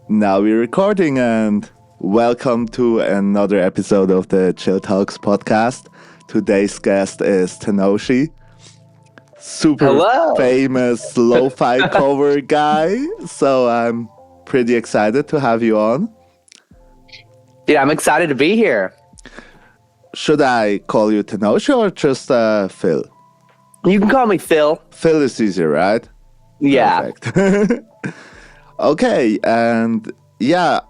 Now we're recording, and welcome to another episode of the Chill Talks podcast. Today's guest is Tanoshi, super Hello. famous lo-fi cover guy. So I'm pretty excited to have you on. Dude, I'm excited to be here. Should I call you Tanoshi or just Phil? You can call me Phil. Phil is easier, right? Yeah. Perfect. Okay, and yeah,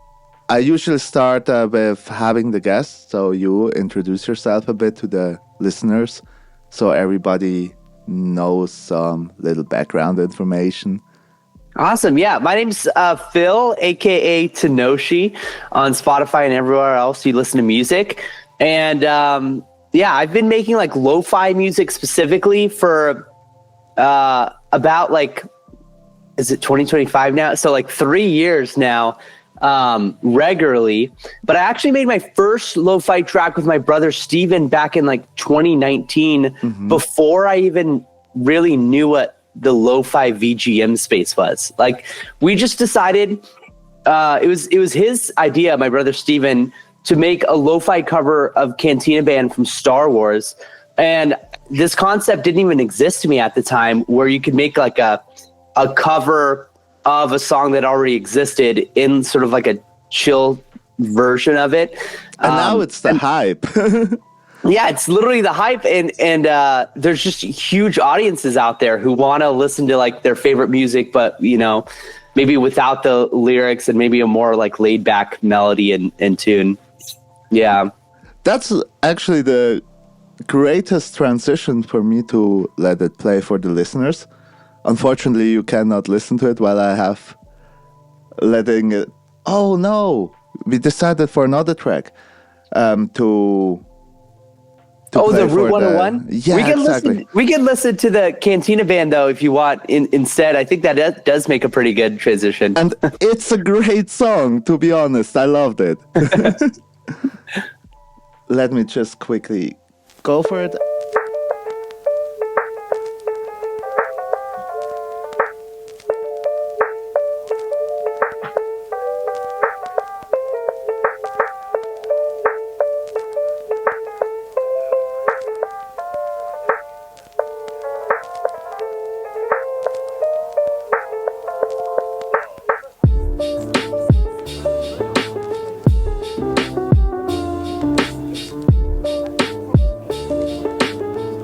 I usually start with having the guest, so you introduce yourself a bit to the listeners, so everybody knows some little background information. Awesome. Yeah. My name's Phil, aka Tanoshi, on Spotify and everywhere else you listen to music. And I've been making like lo-fi music specifically for about like, is it 2025 now? So like 3 years now, regularly. But I actually made my first lo-fi track with my brother Steven back in like 2019, before I even really knew what the lo-fi VGM space was. Like, we just decided, it was his idea, my brother Steven, to make a lo-fi cover of Cantina Band from Star Wars. And this concept didn't even exist to me at the time, where you could make like a cover of a song that already existed in sort of like a chill version of it. And now it's the hype. Yeah, it's literally the hype, and there's just huge audiences out there who want to listen to like their favorite music, but maybe without the lyrics and maybe a more like laid back melody and tune. Yeah, That's actually the greatest transition for me to let it play for the listeners. Unfortunately, you cannot listen to it while I have letting it. Oh no, we decided for another track to the Route 101. Yeah, we can exactly. We can listen to the Cantina Band though if you want. Instead, I think that does make a pretty good transition. And it's a great song, to be honest. I loved it. Let me just quickly go for it.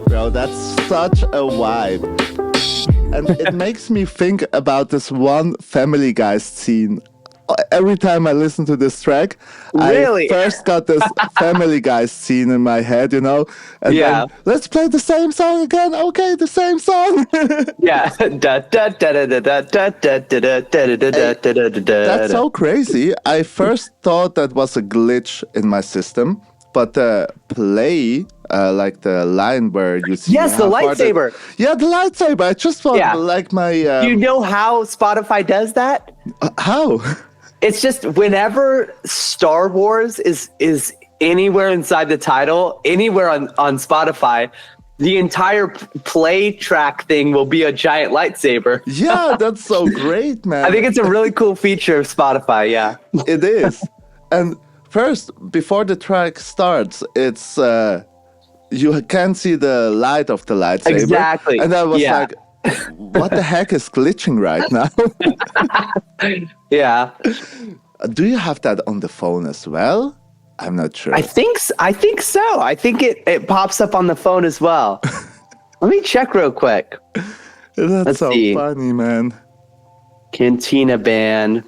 Bro, that's such a vibe. And it makes me think about this one Family Guy scene. Every time I listen to this track, Really? I first got this Family Guy scene in my head, and Yeah. then let's play the same song again. Okay, the same song. Yeah. That's so crazy. I first thought that was a glitch in my system, but the play, like the line where you see... Yes, the lightsaber. Yeah, the lightsaber. I just thought like my... Do you know how Spotify does that? How? It's just whenever Star Wars is anywhere inside the title, anywhere on Spotify, the entire play track thing will be a giant lightsaber. Yeah, that's so great, man. I think it's a really cool feature of Spotify, yeah. It is. And first, before the track starts, it's... you can see the light of the lightsaber. Exactly. And I was like, what the heck is glitching right now? Yeah. Do you have that on the phone as well? I'm not sure. I think so. I think it pops up on the phone as well. Let me check real quick. That's Let's so see. funny, man. Cantina Band.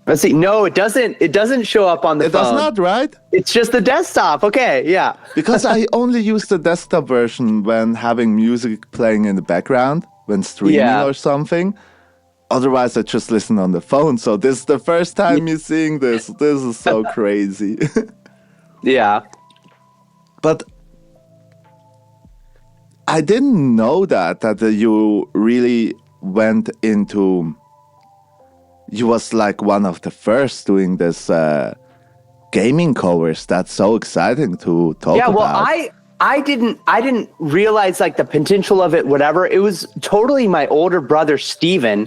Let's see. No, it doesn't. It doesn't show up on the It phone. does not, right? It's just the desktop. Okay, yeah. Because I only use the desktop version when having music playing in the background, when streaming or something. Otherwise, I just listen on the phone. So this is the first time you're seeing this. This is so crazy. Yeah. But I didn't know that you really went into... You was like one of the first doing this gaming covers. That's so exciting to talk about. Yeah, well, I didn't realize like the potential of it, whatever. It was totally my older brother, Steven,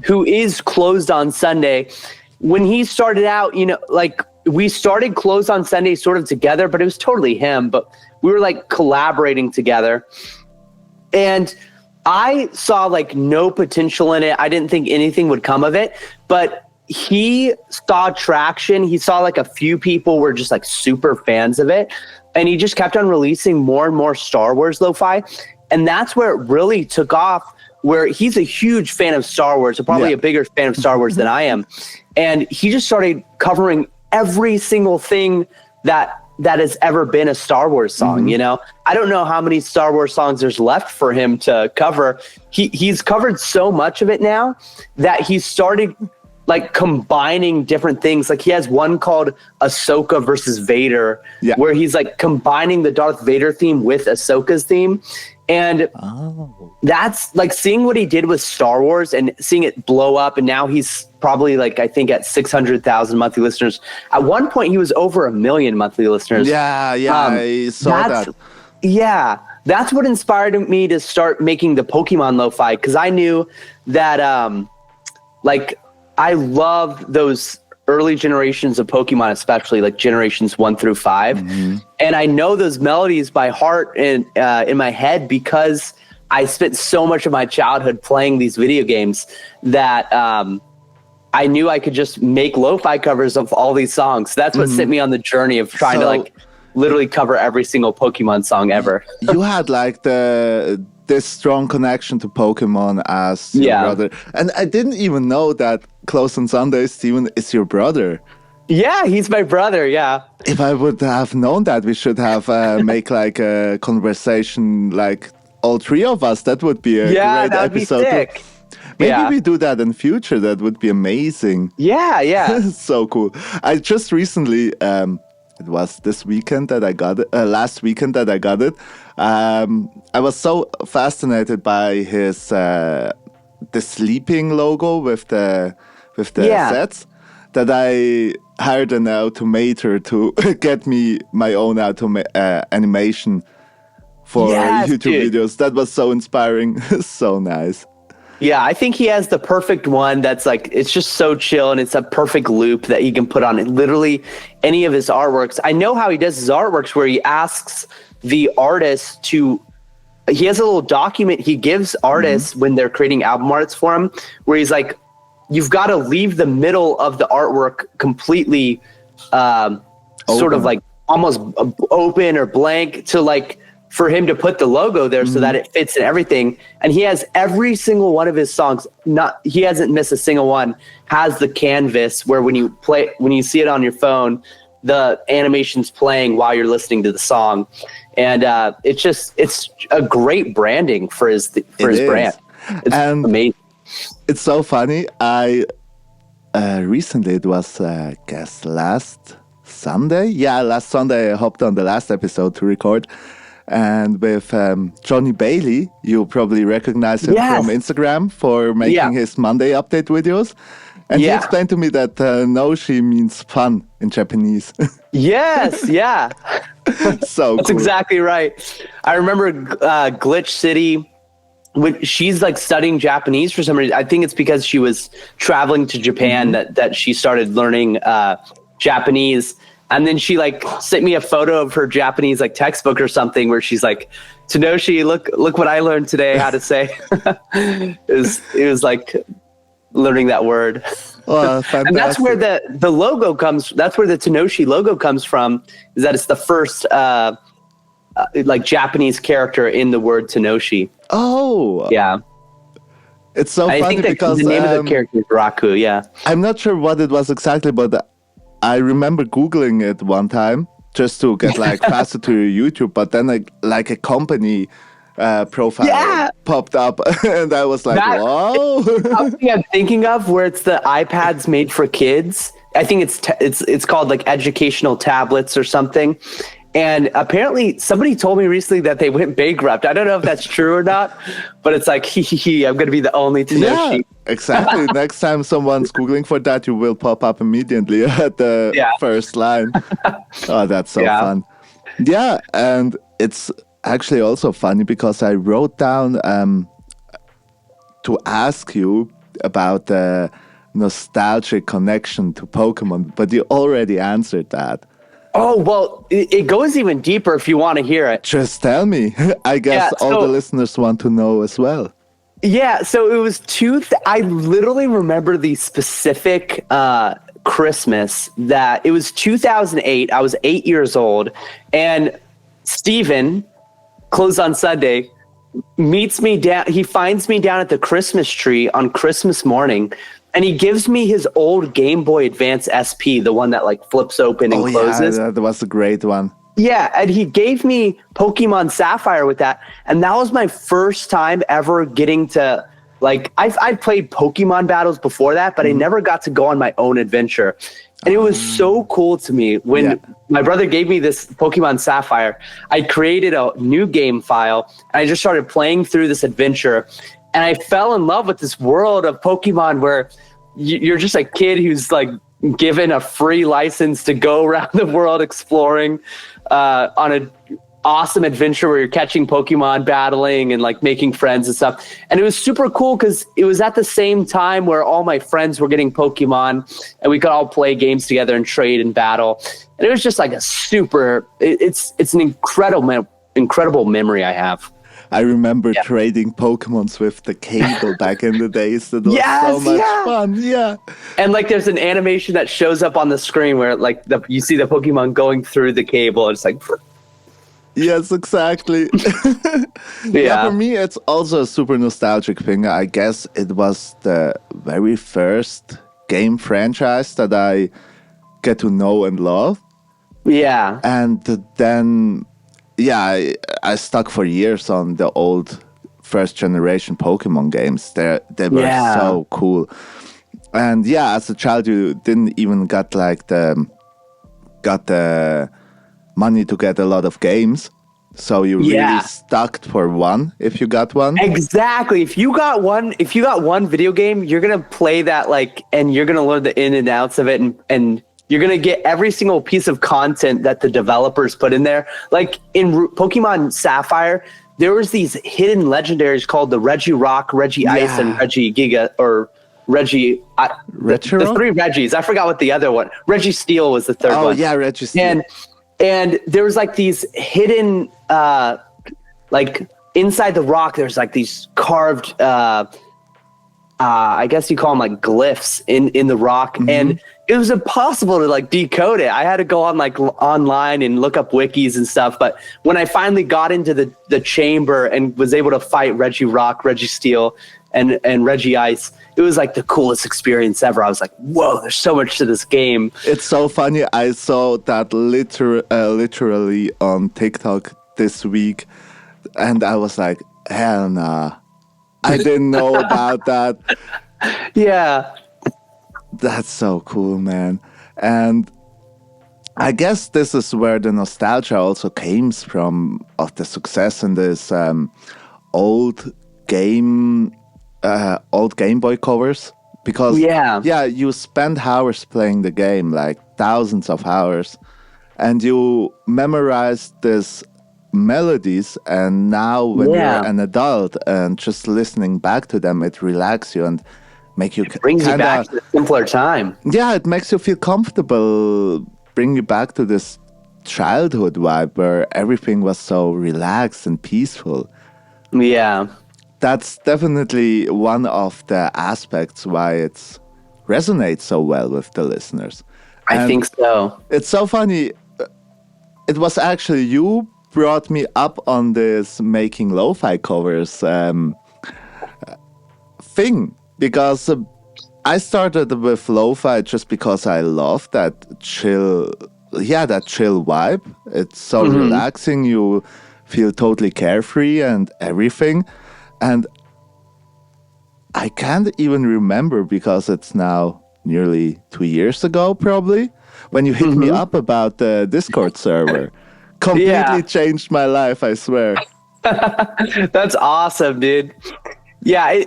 who is Closed on Sunday. When he started out, like we started Closed on Sunday sort of together, but it was totally him, but we were like collaborating together. And I saw like no potential in it. I didn't think anything would come of it, but he saw traction. He saw like a few people were just like super fans of it. And he just kept on releasing more and more Star Wars lo-fi. And that's where it really took off, where he's a huge fan of Star Wars, probably a bigger fan of Star Wars than I am. And he just started covering every single thing that has ever been a Star Wars song, I don't know how many Star Wars songs there's left for him to cover. He's covered so much of it now that he started like combining different things. Like he has one called Ahsoka versus Vader, where he's like combining the Darth Vader theme with Ahsoka's theme. And that's like seeing what he did with Star Wars and seeing it blow up. And now he's probably like, I think at 600,000 monthly listeners. At one point he was over 1 million monthly listeners. I saw that. Yeah. That's what inspired me to start making the Pokemon lo-fi. Cause I knew that, I love those early generations of Pokemon, especially like generations 1 through 5. And I know those melodies by heart and in my head because I spent so much of my childhood playing these video games that I knew I could just make lo-fi covers of all these songs. That's what sent me on the journey of trying to like literally cover every single Pokemon song ever. You had like this strong connection to Pokemon as your brother. And I didn't even know that Close on Sunday, Steven, is your brother. Yeah, he's my brother, yeah. If I would have known that, we should have make like a conversation like all three of us. That would be a great that would episode. Be sick. Maybe we do that in future. That would be amazing. Yeah. So cool. I just recently... it was this weekend that I got it. Last weekend that I got it. I was so fascinated by his the sleeping logo with the sets that I hired an automator to get me my own animation for YouTube videos. That was so inspiring, so nice. Yeah, I think he has the perfect one that's like, it's just so chill and it's a perfect loop that he can put on literally any of his artworks. I know how he does his artworks where he asks the artist he has a little document he gives artists when they're creating album arts for him, where he's like, you've got to leave the middle of the artwork completely sort of like almost open or blank to like, for him to put the logo there so that it fits in everything. And he has every single one of his songs, he hasn't missed a single one, has the canvas where when you see it on your phone, the animation's playing while you're listening to the song. And it's a great branding for his brand. It's amazing. It's so funny. I recently, it was I guess last Sunday. Yeah, last Sunday I hopped on the last episode to record. And with Johnny Bailey, you probably recognize him from Instagram for making his Monday update videos. And he explained to me that Tanoshi means fun in Japanese. Yes, yeah. So That's cool. exactly right. I remember Glitch City, when she's like studying Japanese for some reason. I think it's because she was traveling to Japan that she started learning Japanese. And then she like sent me a photo of her Japanese like textbook or something where she's like, Tanoshi, look what I learned today how to say. it was like learning that word. Oh, and that's where the logo comes. That's where the Tanoshi logo comes from, is that it's the first like Japanese character in the word Tanoshi. Oh. Yeah. It's so funny because the name of the character is Raku, yeah. I'm not sure what it was exactly, but I remember Googling it one time just to get like faster to YouTube, but then like a company profile popped up and I was like, whoa. Something I'm thinking of where it's the iPads made for kids. I think it's called like educational tablets or something. And apparently somebody told me recently that they went bankrupt. I don't know if that's true or not, but it's like, I'm going to be the only Tanoshi. Yeah, exactly. Next time someone's Googling for that, you will pop up immediately at the first line. Oh, that's so fun. Yeah, and it's actually also funny because I wrote down to ask you about the nostalgic connection to Pokemon, but you already answered that. Oh, well, it goes even deeper if you want to hear it. Just tell me. I guess Yeah, all so- the listeners want to know as well. Yeah, so it was I literally remember the specific Christmas that it was 2008. I was 8 years old, and Steven, closed on Sunday, meets me down. He finds me down at the Christmas tree on Christmas morning, and he gives me his old Game Boy Advance SP, the one that like flips open and closes. Yeah, that was a great one. Yeah, and he gave me Pokemon Sapphire with that, and that was my first time ever getting to, like, I've played Pokemon battles before that, but I never got to go on my own adventure. And it was so cool to me when my brother gave me this Pokemon Sapphire. I created a new game file, and I just started playing through this adventure, and I fell in love with this world of Pokemon where you're just a kid who's like given a free license to go around the world exploring on an awesome adventure where you're catching Pokemon, battling, and like making friends and stuff. And it was super cool because it was at the same time where all my friends were getting Pokemon, and we could all play games together and trade and battle. And it was just like a it's an incredible memory I have. I remember trading Pokemons with the cable back in the days. That was so much fun. Yeah. And like there's an animation that shows up on the screen where like you see the Pokemon going through the cable. It's like... Yes, exactly. Yeah, for me, it's also a super nostalgic thing. I guess it was the very first game franchise that I get to know and love. Yeah. And then... Yeah, I stuck for years on the old first generation Pokemon games. They were so cool. And yeah, as a child, you didn't even got the money to get a lot of games. So you really stuck for one if you got one. Exactly. If you got one video game, you're gonna play that and you're gonna learn the in and outs of it, and you're going to get every single piece of content that the developers put in there. Like in Pokemon Sapphire, there was these hidden legendaries called the Regirock, Regice, and Regigiga, or Regirock? The three Regis. I forgot what the other one. Registeel was the third one. Oh, yeah, Registeel. And there was like these hidden, like inside the rock, there's like these carved, I guess you call them like glyphs in the rock. And it was impossible to like decode it. I had to go on like online and look up wikis and stuff. But when I finally got into the chamber and was able to fight Regirock, Registeel, and Regice, it was like the coolest experience ever. I was like, whoa, there's so much to this game. It's so funny. I saw that literally on TikTok this week, and I was like, hell nah. I didn't know about that. Yeah. That's so cool, man. And I guess this is where the nostalgia also came from, of the success in this old Game Boy covers. Because you spend hours playing the game, like thousands of hours, and you memorize this melodies, and now when you're an adult and just listening back to them, it relaxes you and brings you back to a simpler time. Yeah, it makes you feel comfortable, bring you back to this childhood vibe where everything was so relaxed and peaceful. Yeah. That's definitely one of the aspects why it resonates so well with the listeners. I think so. It's so funny. It was actually you brought me up on this making lo-fi covers thing. Because I started with lo-fi just because I love that chill vibe. It's so relaxing. You feel totally carefree and everything. And I can't even remember because it's now nearly 2 years ago, probably, when you hit me up about the Discord server. Completely changed my life, I swear. That's awesome, dude. Yeah,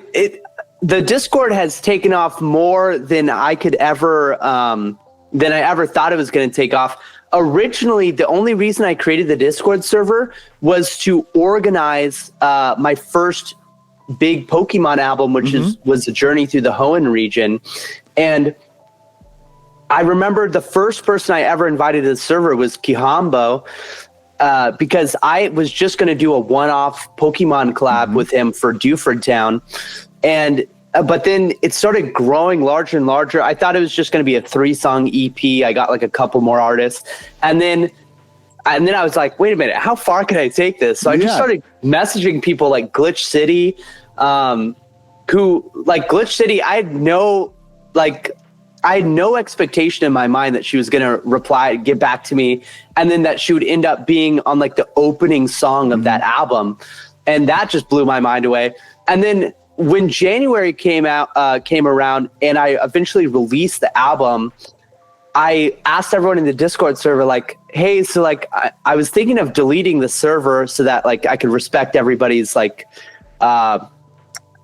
the Discord has taken off more than I could ever than I ever thought it was going to take off. Originally, the only reason I created the Discord server was to organize my first big Pokemon album, which was a journey through the Hoenn region. And I remember the first person I ever invited to the server was Kihambo, because I was just going to do a one-off Pokemon collab with him for Dewford Town. And but then it started growing larger and larger. I thought it was just going to be a 3-song EP. I got like a couple more artists. And then I was like, wait a minute, how far can I take this? So I just started messaging people like Glitch City, who like Glitch City, I had no expectation in my mind that she was going to reply, get back to me, and then that she would end up being on like the opening song of that album. And that just blew my mind away. And then when January came around and I eventually released the album, I asked everyone in the Discord server, like, hey, so like I was thinking of deleting the server so that like I could respect everybody's like, I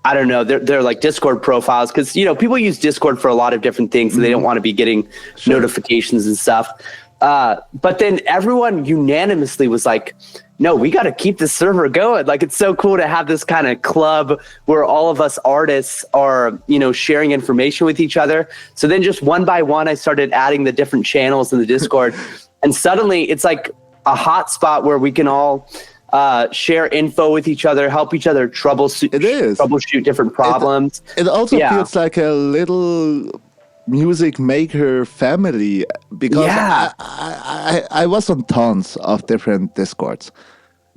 don't know, they're like Discord profiles. Cause you know, people use Discord for a lot of different things and they don't want to be getting notifications and stuff. But then everyone unanimously was like, no, we got to keep the server going. Like, it's so cool to have this kind of club where all of us artists are, you know, sharing information with each other. So then just one by one, I started adding the different channels in the Discord. And suddenly it's like a hot spot where we can all share info with each other, help each other troubleshoot different problems. It also feels like a little music maker family, because I was on tons of different Discords,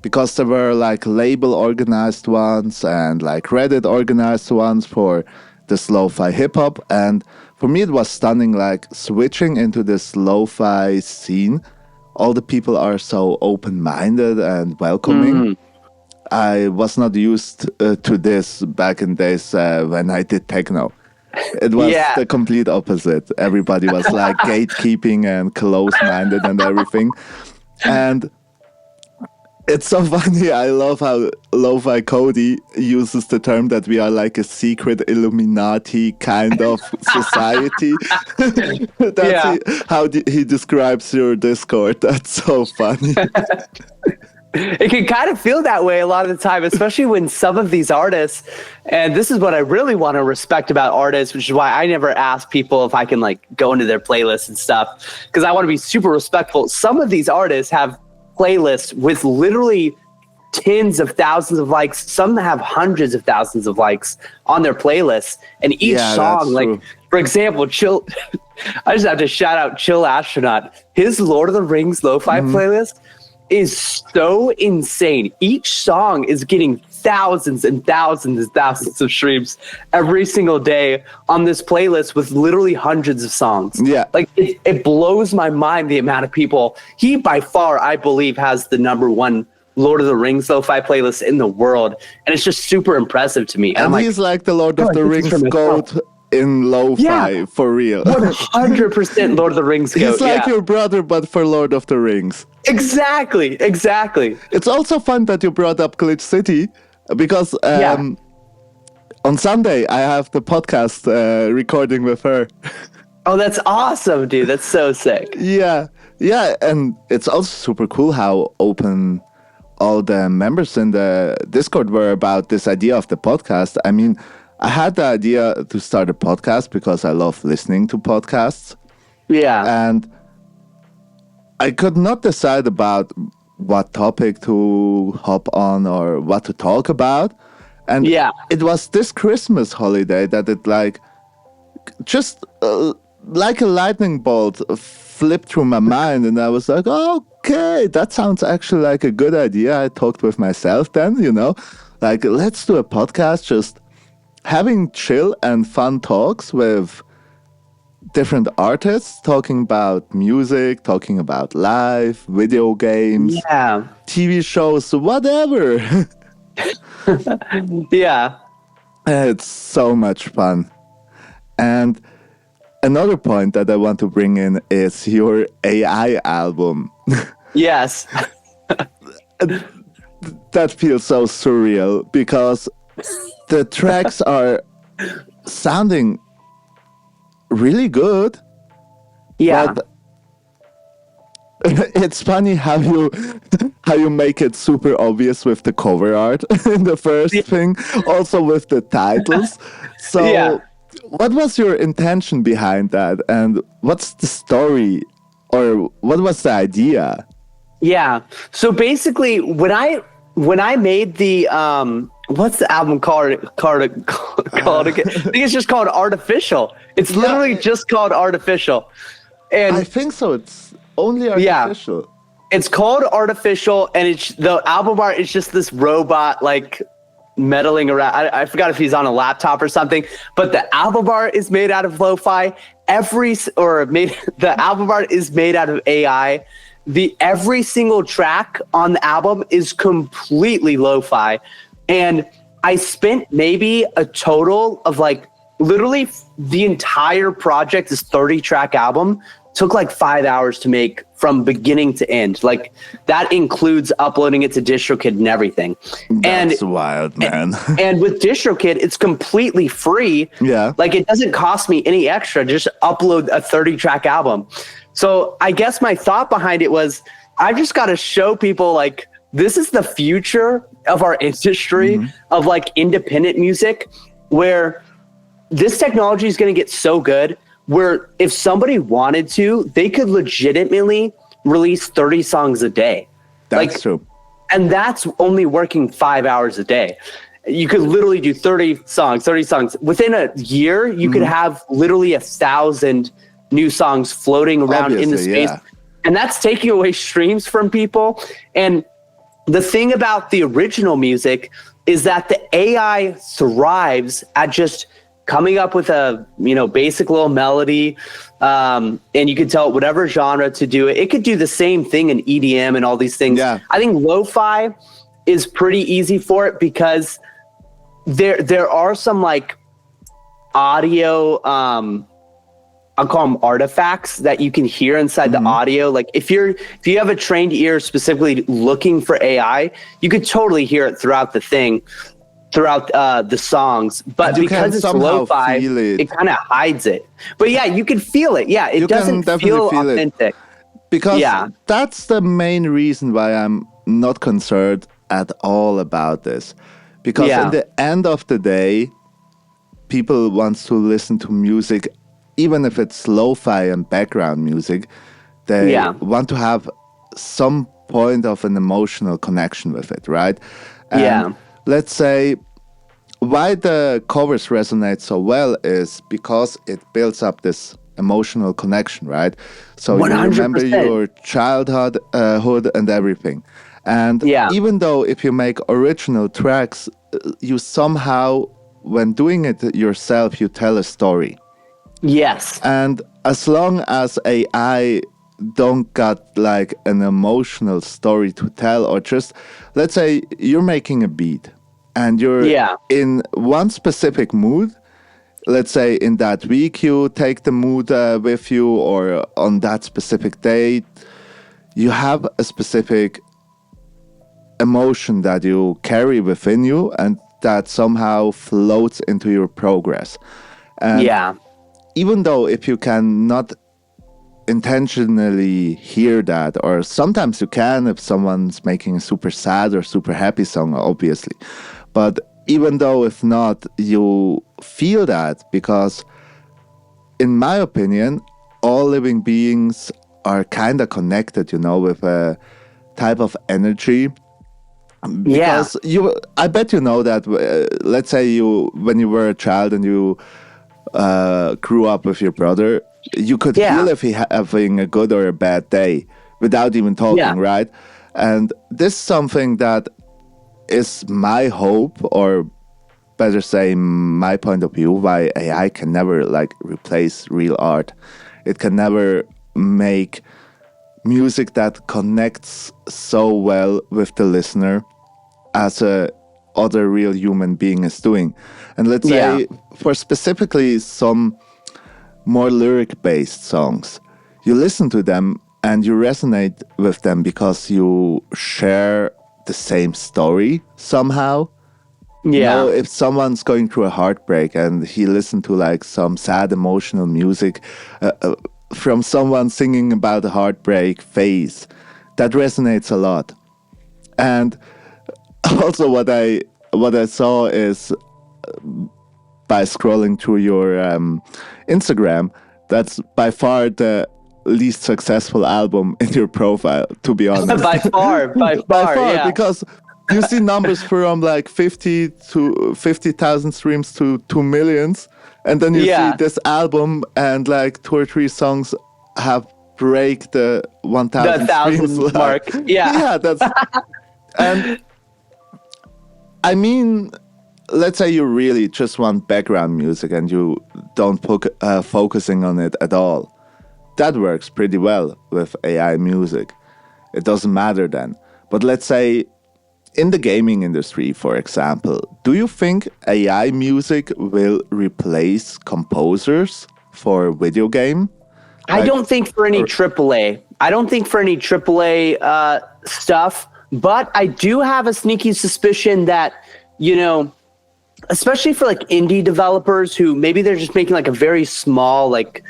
because there were like label organized ones and like Reddit organized ones for this lo-fi hip-hop. And for me it was stunning, like switching into this lo-fi scene. All the people are so open-minded and welcoming. I was not used to this back in days when I did techno. It was the complete opposite. Everybody was like gatekeeping and close-minded and everything. And it's so funny. I love how Lo-Fi Cody uses the term that we are like a secret Illuminati kind of society. That's how he describes your Discord. That's so funny. It can kind of feel that way a lot of the time, especially when some of these artists, and this is what I really want to respect about artists, which is why I never ask people if I can like go into their playlists and stuff, because I want to be super respectful. Some of these artists have playlists with literally tens of thousands of likes. Some have hundreds of thousands of likes on their playlists, and each song, like true. For example, Chill. I just have to shout out Chill Astronaut. His Lord of the Rings lo-fi playlist is so insane. Each song is getting thousands and thousands and thousands of streams every single day on this playlist with literally hundreds of songs. Yeah. Like it blows my mind the amount of people. He by far, I believe, has the #1 Lord of the Rings lo-fi playlist in the world. And it's just super impressive to me. And he's like the Lord of the Rings goat in lo-fi, for real. 100% Lord of the Rings goat. He's like your brother, but for Lord of the Rings. Exactly. It's also fun that you brought up Glitch City, because on Sunday I have the podcast recording with her. Oh, that's awesome, dude. That's so sick. Yeah, and it's also super cool how open all the members in the Discord were about this idea of the podcast. I mean, I had the idea to start a podcast because I love listening to podcasts. Yeah. And I could not decide about what topic to hop on or what to talk about. And it was this Christmas holiday that it like just like a lightning bolt flipped through my mind. And I was like, okay, that sounds actually like a good idea. I talked with myself then, you know, like, let's do a podcast, just having chill and fun talks with different artists, talking about music, talking about life, video games, TV shows, whatever. It's so much fun. And another point that I want to bring in is your AI album. Yes. That feels so surreal, because the tracks are sounding really good, Yeah. But it's funny how you make it super obvious with the cover art in the first thing, also with the titles. Yeah. So, what was your intention behind that, and what's the story, or what was the idea? Yeah. So basically, when I made the what's the album called again? I think it's just called Artificial. It's literally Yeah, just called Artificial. I And think so. It's only yeah, artificial. it's called Artificial, and it's the album art is just this robot like meddling around. I forgot if he's on a laptop or something, but the album art is made out of lo-fi. The album art is made out of AI. Every single track on the album is completely lo-fi, and I spent maybe a total of like literally the entire project, this 30-track album, took like 5 hours to make from beginning to end. Like that includes uploading it to DistroKid and everything. That's wild, man. And with DistroKid, it's completely free. Yeah. Like it doesn't cost me any extra to just upload a 30-track album. So I guess my thought behind it was I just got to show people like this is the future of our industry of like independent music, where this technology is going to get so good where if somebody wanted to, they could legitimately release 30 songs a day. That's true. And that's only working 5 hours a day. You could literally do 30 songs. Within a year, you could have literally 1,000 new songs floating around in the space. Yeah. And that's taking away streams from people. And the thing about the original music is that the AI thrives at just coming up with a basic little melody, and you could tell it whatever genre to do it. It could do the same thing in EDM and all these things. Yeah. I think lo-fi is pretty easy for it because there are some like audio I'll call them artifacts that you can hear inside the audio. Like if you have a trained ear specifically looking for AI, you could totally hear it throughout the thing. Throughout the songs, but because it's lo-fi, it kind of hides it. But yeah, you can feel it. Yeah, it doesn't feel authentic. Because that's the main reason why I'm not concerned at all about this. Because at the end of the day, people want to listen to music, even if it's lo-fi and background music, they want to have some point of an emotional connection with it, right? And let's say why the covers resonate so well is because it builds up this emotional connection, right? So 100%. You remember your childhood and everything. And even though if you make original tracks, you somehow, when doing it yourself, you tell a story. Yes. And as long as AI don't got like an emotional story to tell, or just let's say you're making a beat and you're in one specific mood, let's say in that week you take the mood with you, or on that specific day you have a specific emotion that you carry within you and that somehow floats into your progress. And even though if you cannot intentionally hear that, or sometimes you can if someone's making a super sad or super happy song, obviously, but even though if not, you feel that, because in my opinion all living beings are kind of connected, with a type of energy. Because I bet you know that let's say when you were a child and you grew up with your brother, you could feel if he having a good or a bad day without even talking, right? And this is something that is my hope, or better say my point of view, why AI can never like replace real art. It can never make music that connects so well with the listener as a other real human being is doing. And let's say for specifically some more lyric-based songs, you listen to them and you resonate with them because you share the same story somehow. If someone's going through a heartbreak and he listened to like some sad emotional music, from someone singing about a heartbreak phase. That resonates a lot. And also what I saw is by scrolling through your Instagram, that's by far the least successful album in your profile, to be honest. By far, By far, yeah. because you see numbers from like 50,000 streams to 2 millions, and then you see this album and like 2 or 3 songs have break the 1,000 streams mark. Yeah. Yeah, that's and I mean, let's say you really just want background music and you don't focusing on it at all. That works pretty well with AI music. It doesn't matter then. But let's say in the gaming industry, for example, do you think AI music will replace composers for video game? I don't think for any AAA. I don't think for any AAA stuff, but I do have a sneaky suspicion that, you know, especially for like indie developers who maybe they're just making like a very small, like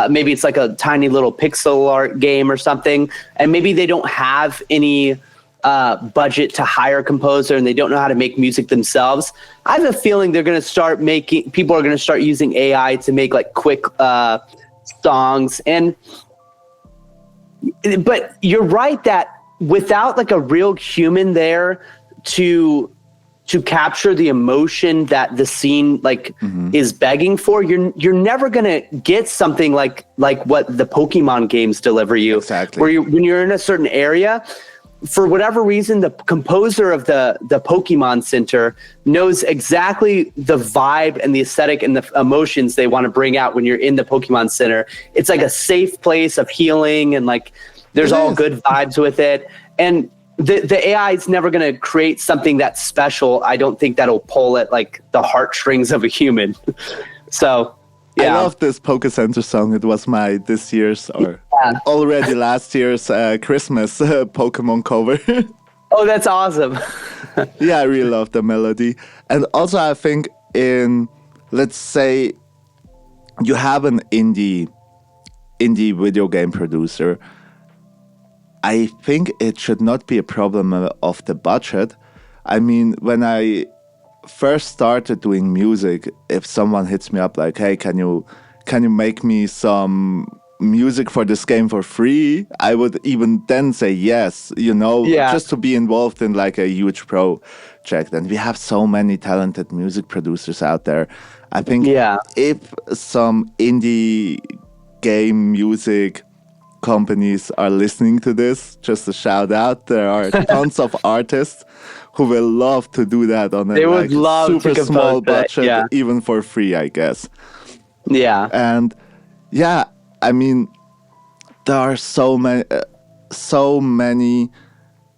maybe it's like a tiny little pixel art game or something, and maybe they don't have any budget to hire a composer and they don't know how to make music themselves. I have a feeling they're going to start people are going to start using AI to make like quick songs. But you're right that without like a real human there to capture the emotion that the scene like is begging for, you're never gonna get something like what the Pokemon games deliver you. Exactly. Where when you're in a certain area, for whatever reason, the composer of the Pokemon Center knows exactly the vibe and the aesthetic and the emotions they want to bring out when you're in the Pokemon Center. It's like a safe place of healing and like there's all good vibes with it. And the AI is never going to create something that's special. I don't think that'll pull at like the heartstrings of a human. So, yeah. I love this Poke Center song. It was my this year's or already last year's Christmas Pokemon cover. Oh, that's awesome. Yeah, I really love the melody. And also I think let's say you have an indie video game producer, I think it should not be a problem of the budget. I mean, when I first started doing music, if someone hits me up like, hey, can you make me some music for this game for free? I would even then say yes, just to be involved in like a huge project. And we have so many talented music producers out there. I think if some indie game music companies are listening to this, just a shout out, there are tons of artists who will love to do that on a super small budget, even for free, I guess. Yeah. And I mean, there are so many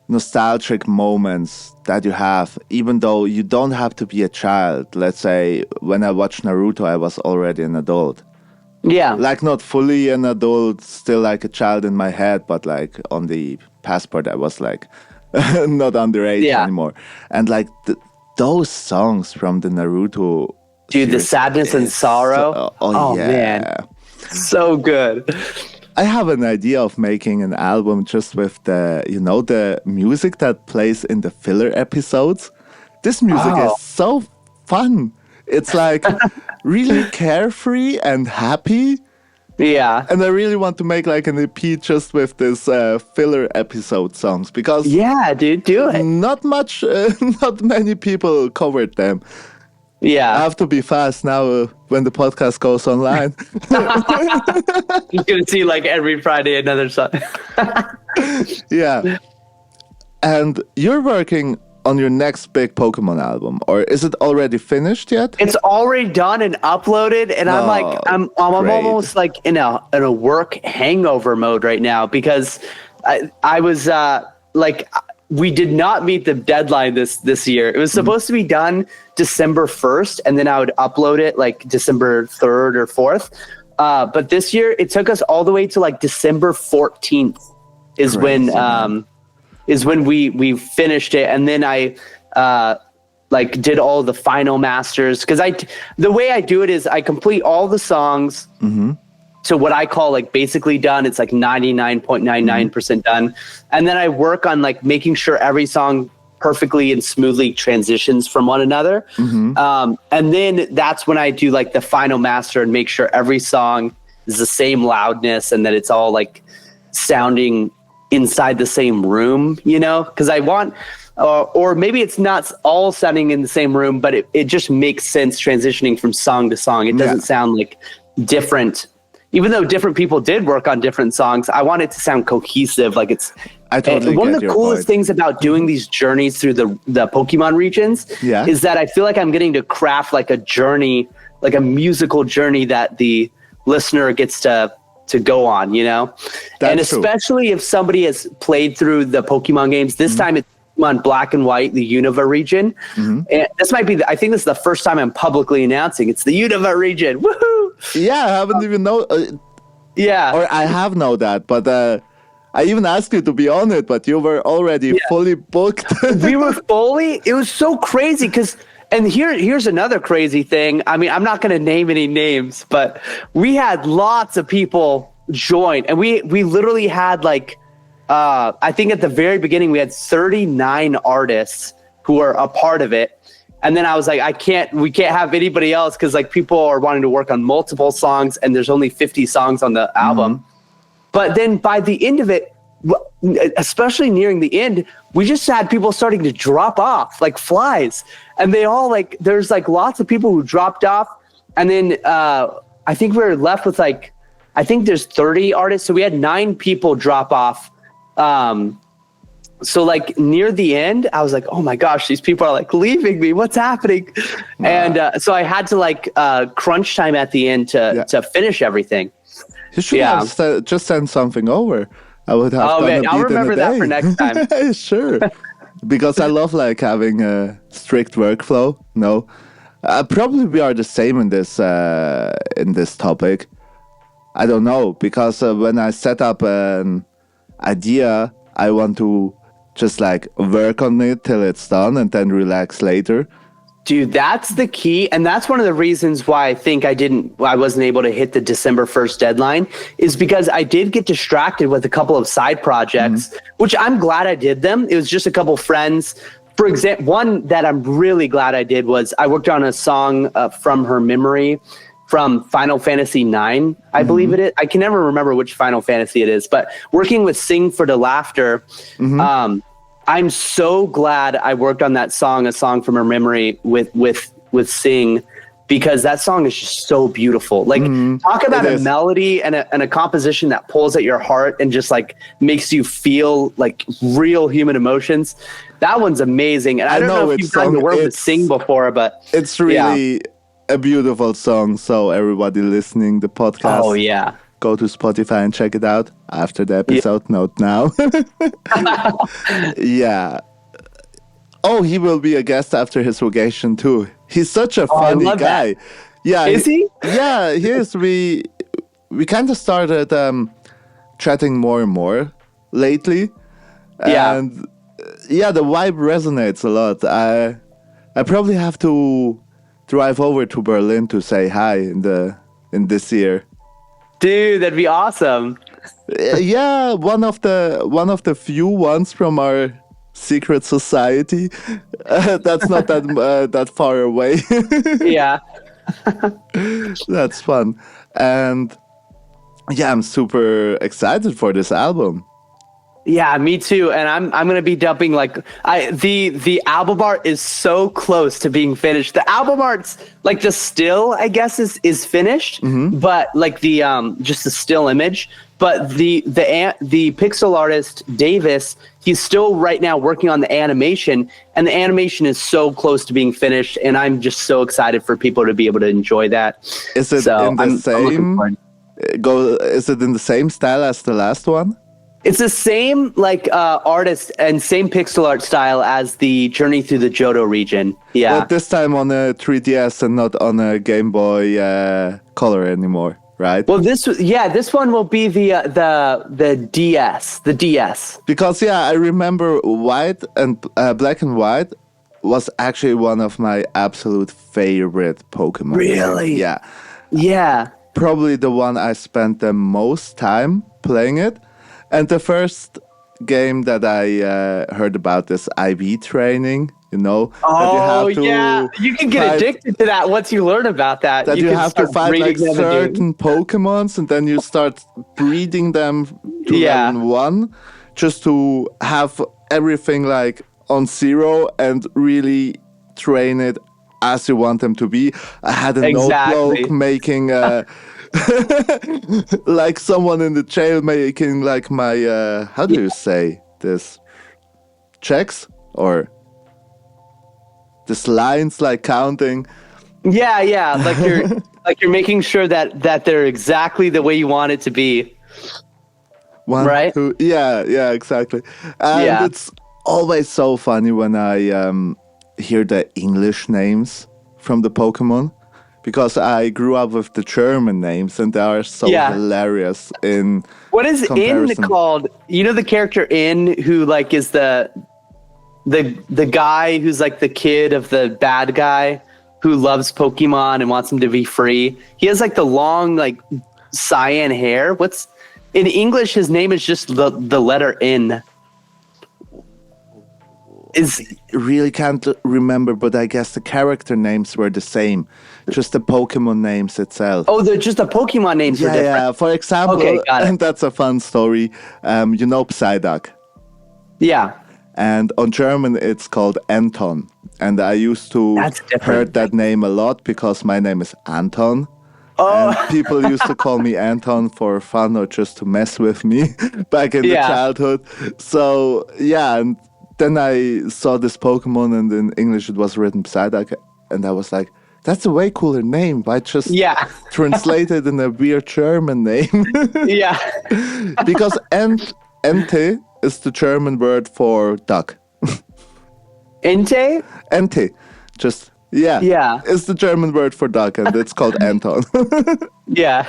nostalgic moments that you have, even though you don't have to be a child. Let's say when I watched Naruto, I was already an adult. Yeah. Like not fully an adult, still like a child in my head, but like on the passport I was like not underage anymore. And like those songs from the Naruto Dude, the sadness and sorrow. Oh man. So good. I have an idea of making an album just with the music that plays in the filler episodes. This music is so fun. It's like really carefree and happy. Yeah. And I really want to make like an EP just with this filler episode songs because dude, do it. Not many people covered them. Yeah. I have to be fast now when the podcast goes online. You're going to see like every Friday another song. Yeah. And you're working on your next big Pokemon album, or is it already finished yet? It's already done and uploaded, and I'm almost like in a work hangover mode right now because I was we did not meet the deadline this year. It was supposed to be done December 1st, and then I would upload it like December 3rd or 4th. But this year it took us all the way to like December 14th is when we finished it, and then I like did all the final masters because the way I do it is I complete all the songs, to what I call like basically done. It's like 99.99% done. And then I work on like making sure every song perfectly and smoothly transitions from one another. And then that's when I do like the final master and make sure every song is the same loudness and that it's all like sounding inside the same room, you know, because I want, or maybe it's not all sounding in the same room, but it just makes sense transitioning from song to song. It doesn't sound like different, even though different people did work on different songs. I want it to sound cohesive. Like it's one of the coolest things about doing these journeys through the Pokemon regions is that I feel like I'm getting to craft like a journey, like a musical journey that the listener gets to go on, you know? And especially if somebody has played through the Pokemon games, this time it's Pokemon Black and White, the Unova region. And this might be, I think this is the first time I'm publicly announcing it's the Unova region. Woohoo! Yeah, I haven't even know. Or I have know that, but I even asked you to be on it, but you were already fully booked. We were fully, it was so crazy because, and here's another crazy thing. I mean, I'm not going to name any names, but we had lots of people join, and we literally had like, I think at the very beginning we had 39 artists who were a part of it. And then I was like, we can't have anybody else because like people are wanting to work on multiple songs and there's only 50 songs on the album. But then by the end of it, especially nearing the end, we just had people starting to drop off like flies. And they all like, there's like lots of people who dropped off. And then I think we were left with like, I think there's 30 artists. So we had 9 people drop off. So like near the end, I was like, oh my gosh, these people are like leaving me. What's happening? Wow. And so I had to like crunch time at the end to finish everything. You should have just send something over. I would have. Oh man, I'll remember that for next time. Sure, because I love like having a strict workflow. No, probably we are the same in this topic. I don't know, because when I set up an idea, I want to just like work on it till it's done and then relax later. Dude, that's the key. And that's one of the reasons why I think I wasn't able to hit the December 1st deadline, is because I did get distracted with a couple of side projects, which I'm glad I did them. It was just a couple friends. For example, one that I'm really glad I did was I worked on a song from her memory from Final Fantasy IX, I believe it is. I can never remember which Final Fantasy it is, but working with Sing for the Laughter, I'm so glad I worked on that song, a song from her memory with Sing, because that song is just so beautiful. Like, talk about a melody and a composition that pulls at your heart and just like makes you feel like real human emotions. That one's amazing. And I don't know if you've gotten to work with Sing before, but it's really a beautiful song. So everybody listening the podcast, go to Spotify and check it out after the episode. Note now. Oh, he will be a guest after his vacation too. He's such a funny guy. That. Yeah, is he? Yeah, he is. We kind of started chatting more and more lately, and the vibe resonates a lot. I probably have to drive over to Berlin to say hi in this year. Dude, that'd be awesome. Yeah, one of the few ones from our secret society. That's not that far away. Yeah. That's fun. And I'm super excited for this album. Yeah, me too. And I'm gonna be dumping like the album art is so close to being finished. The album art's like the still, I guess, is finished, but like the just the still image. But the pixel artist Davis, he's still right now working on the animation, and the animation is so close to being finished. And I'm just so excited for people to be able to enjoy that. Is it in the same? Is it in the same style as the last one? It's the same like artist and same pixel art style as the Journey Through the Johto region. Yeah, but this time on a 3DS and not on a Game Boy Color anymore, right? Well, this one will be the DS. Because I remember white and black and white was actually one of my absolute favorite Pokemon. Really? Yeah. Yeah. probably the one I spent the most time playing it. And the first game that I heard about is IB training, that you Oh have yeah, to you can get fight, addicted to that once you learn about that. that You you can have to start fight like breeding them and doing. certain Pokemons, and then you start breeding them to Yeah. level 1 just to have everything like on 0 and really train it as you want them to be. I had a notebook Exactly. making like someone in the jail making like my how do you say this, checks or this lines, like counting. Yeah, like you're making sure that they're exactly the way you want it to be. One, Right? two, yeah, exactly. And Yeah. it's always so funny when I hear the English names from the Pokemon, because I grew up with the German names and they are so Yeah. hilarious in What is comparison. In called? You know the character In who like is the guy who's like the kid of the bad guy who loves Pokemon and wants him to be free. He has like the long like cyan hair. What's in English? His name is just the letter N. Is Really can't remember, but I guess the character names were the same, just the Pokemon names itself. oh, they're just the Pokemon names were different. Yeah. For example, Okay, got it. and that's a fun story. Psyduck. Yeah. And on German, it's called Anton. And I used to That's different. heard that name a lot because my name is Anton. Oh. And people used to call me Anton for fun or just to mess with me back in the Yeah. childhood. So, yeah, and then I saw this Pokemon, and in English it was written Psyduck. And I was like, that's a way cooler name. Why just Yeah. translate it in a weird German name? Yeah. Because Ente is the German word for duck. Inte? Ente. Just, yeah. Yeah. It's the German word for duck, and it's called Anton. Yeah.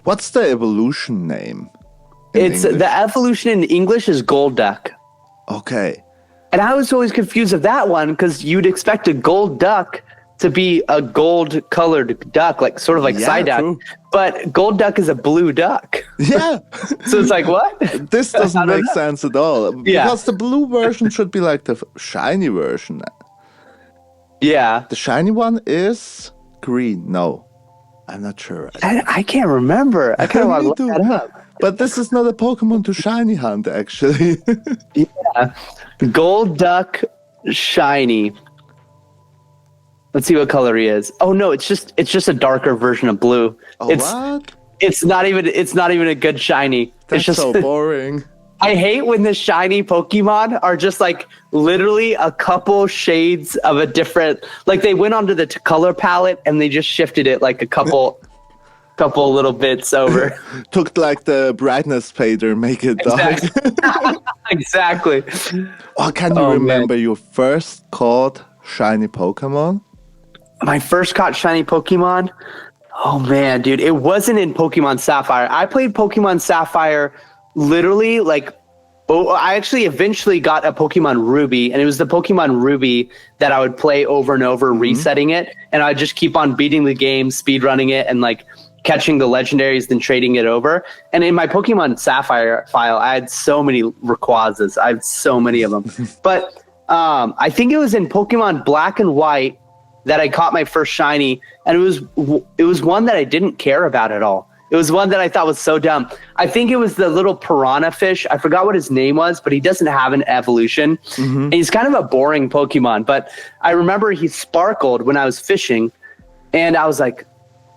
What's the evolution name? in It's English? the evolution in English is gold duck. Okay. And I was always confused with that one because you'd expect a gold duck to be a gold colored duck, like sort of like Yeah, Psyduck. true. But gold duck is a blue duck. Yeah. So it's like, what? This I doesn't don't make know. sense at all. Yeah. Because the blue version should be like the shiny version. Yeah. The shiny one is green. No, I'm not sure. I can't remember. I kind of want to Me look too. that up. But this is not a Pokemon to shiny hunt, actually. Yeah. Gold duck shiny. Let's see what color he is. Oh no, it's just a darker version of blue. Oh, it's what? it's not even a good shiny. That's it's just so boring. I hate when the shiny Pokemon are just like literally a couple shades of a different, like they went onto the color palette and they just shifted it like a couple little bits over. Took like the brightness fader, make it dark. Exactly. Oh, can you Oh, man. remember your first caught shiny Pokemon? My first caught shiny Pokemon. Oh man, dude, it wasn't in Pokemon Sapphire. I played Pokemon Sapphire literally like, I actually eventually got a Pokemon Ruby, and it was the Pokemon Ruby that I would play over and over, resetting it, and I'd just keep on beating the game, speedrunning it, and like catching the legendaries, then trading it over. And in my Pokemon Sapphire file, I had so many Rayquazas. I had so many of them. But I think it was in Pokemon Black and White that I caught my first shiny, and it was one that I didn't care about at all. It was one that I thought was so dumb. I think it was the little piranha fish. I forgot what his name was, but he doesn't have an evolution. And he's kind of a boring Pokemon, but I remember he sparkled when I was fishing, and I was like,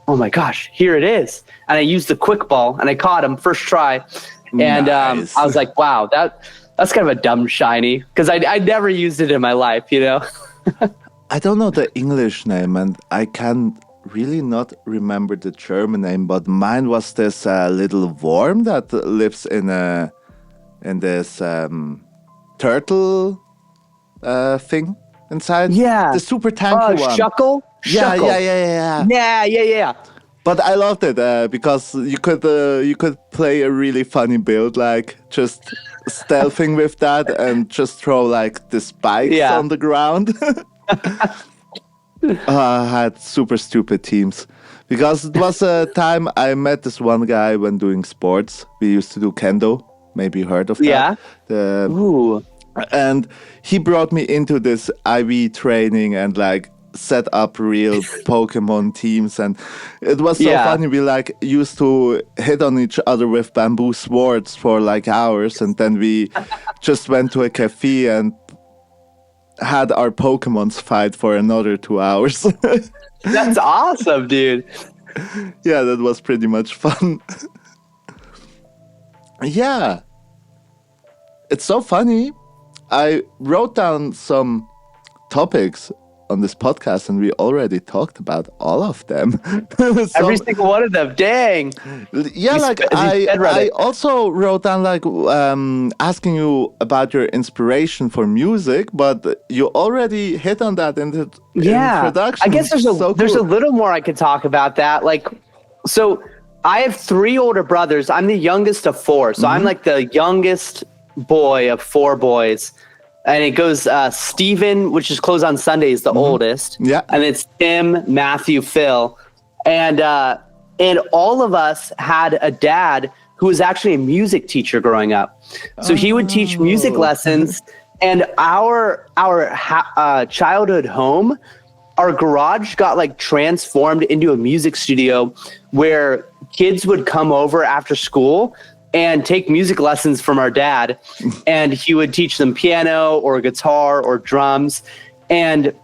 oh my gosh, here it is. And I used the quick ball, and I caught him first try. And Nice. I was like, wow, that's kind of a dumb shiny, because I never used it in my life, you know? I don't know the English name, and I can really not remember the German name, but mine was this little worm that lives in this turtle thing inside. Yeah. The super tanky one. Shuckle? Yeah, Shuckle. yeah. Yeah. But I loved it because you could play a really funny build, like just stealthing with that and just throw like the spikes Yeah. on the ground. I had super stupid teams. because it was a time I met this one guy when doing sports. We used to do kendo. Maybe you heard of that. Yeah. The, Ooh. and he brought me into this IV training and like set up real Pokemon teams, and it was so funny. We like used to hit on each other with bamboo swords for like hours, and then we just went to a cafe and had our Pokemons fight for another 2 hours. That's awesome, dude. Yeah, that was pretty much fun. Yeah. It's so funny. I wrote down some topics on this podcast, and we already talked about all of them. Every single one of them. Dang. Yeah, I also wrote down like asking you about your inspiration for music, but you already hit on that in the introduction. I guess there's a little more I could talk about that. Like, so I have 3 older brothers. I'm the youngest of 4, so I'm like the youngest boy of 4 boys. And it goes Steven, which is closed on Sundays, the oldest. Yeah. And it's Tim, Matthew, Phil. And all of us had a dad who was actually a music teacher growing up. So he would teach music lessons. And our childhood home, our garage got like transformed into a music studio where kids would come over after school and take music lessons from our dad, and he would teach them piano or guitar or drums. And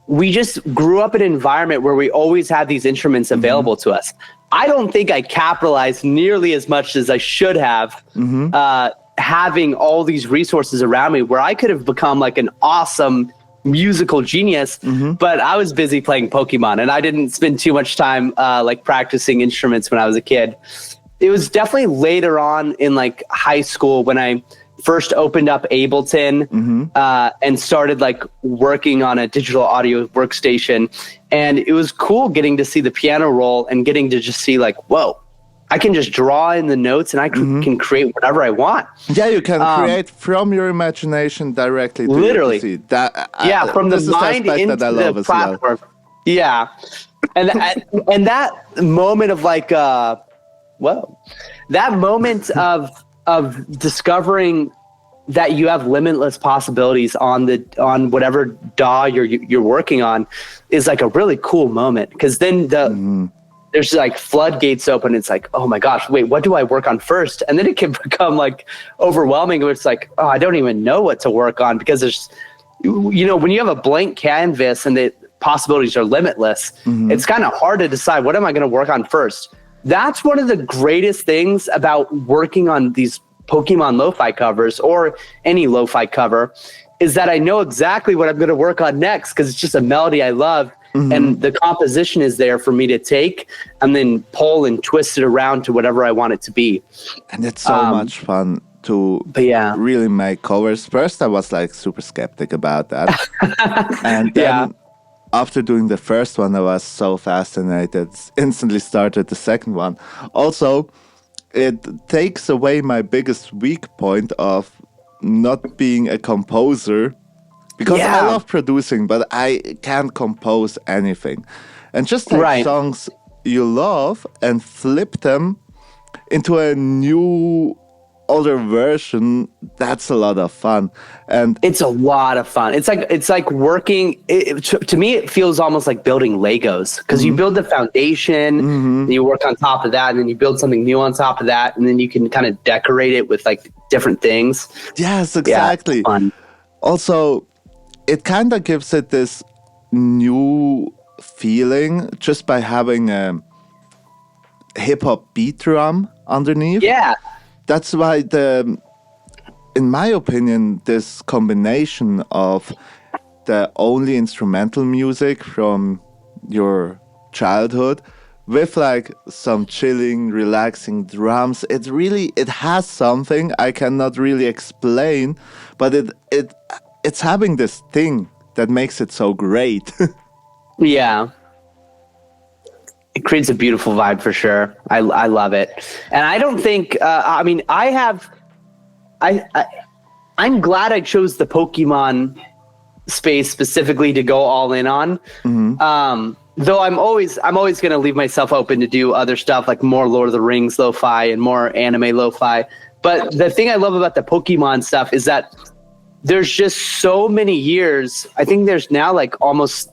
we just grew up in an environment where we always had these instruments available to us. I don't think I capitalized nearly as much as I should have, having all these resources around me where I could have become like an awesome musical genius, but I was busy playing Pokemon, and I didn't spend too much time like practicing instruments when I was a kid. It was definitely later on in like high school when I first opened up Ableton and started like working on a digital audio workstation. And it was cool getting to see the piano roll and getting to just see like, whoa, I can just draw in the notes and I can create whatever I want. Yeah, you can create from your imagination directly to literally. Your PC. That, from the mind into the platform. Well. Yeah. And that moment of like, that moment of discovering that you have limitless possibilities on whatever DAW you're working on is like a really cool moment, because then there's like floodgates open. It's like, oh my gosh, wait, what do I work on first? And then it can become like overwhelming, where it's like, oh, I don't even know what to work on, because there's, when you have a blank canvas and the possibilities are limitless, it's kind of hard to decide, what am I going to work on first? That's one of the greatest things about working on these Pokemon lo-fi covers, or any lo-fi cover, is that I know exactly what I'm going to work on next, because it's just a melody I love, and the composition is there for me to take and then pull and twist it around to whatever I want it to be. And it's so much fun to really make covers. First, I was like super skeptic about that. And then after doing the first one, I was so fascinated, instantly started the second one. Also, it takes away my biggest weak point of not being a composer, because I love producing, but I can't compose anything. And just take songs you love and flip them into a new older version, that's a lot of fun. And it's a lot of fun. It's like working, to me it feels almost like building Legos, because you build the foundation, and you work on top of that, and then you build something new on top of that, and then you can kind of decorate it with like different things. Yes, exactly. Fun. Also, it kind of gives it this new feeling just by having a hip-hop beat drum underneath. Yeah. That's why in my opinion, this combination of the only instrumental music from your childhood with like some chilling, relaxing drums, it has something I cannot really explain, but it's having this thing that makes it so great. Yeah. It creates a beautiful vibe for sure. I love it. And I don't think, I'm glad I chose the Pokemon space specifically to go all in on. though I'm always going to leave myself open to do other stuff like more Lord of the Rings lo-fi and more anime lo-fi. But the thing I love about the Pokemon stuff is that there's just so many years. I think there's now like almost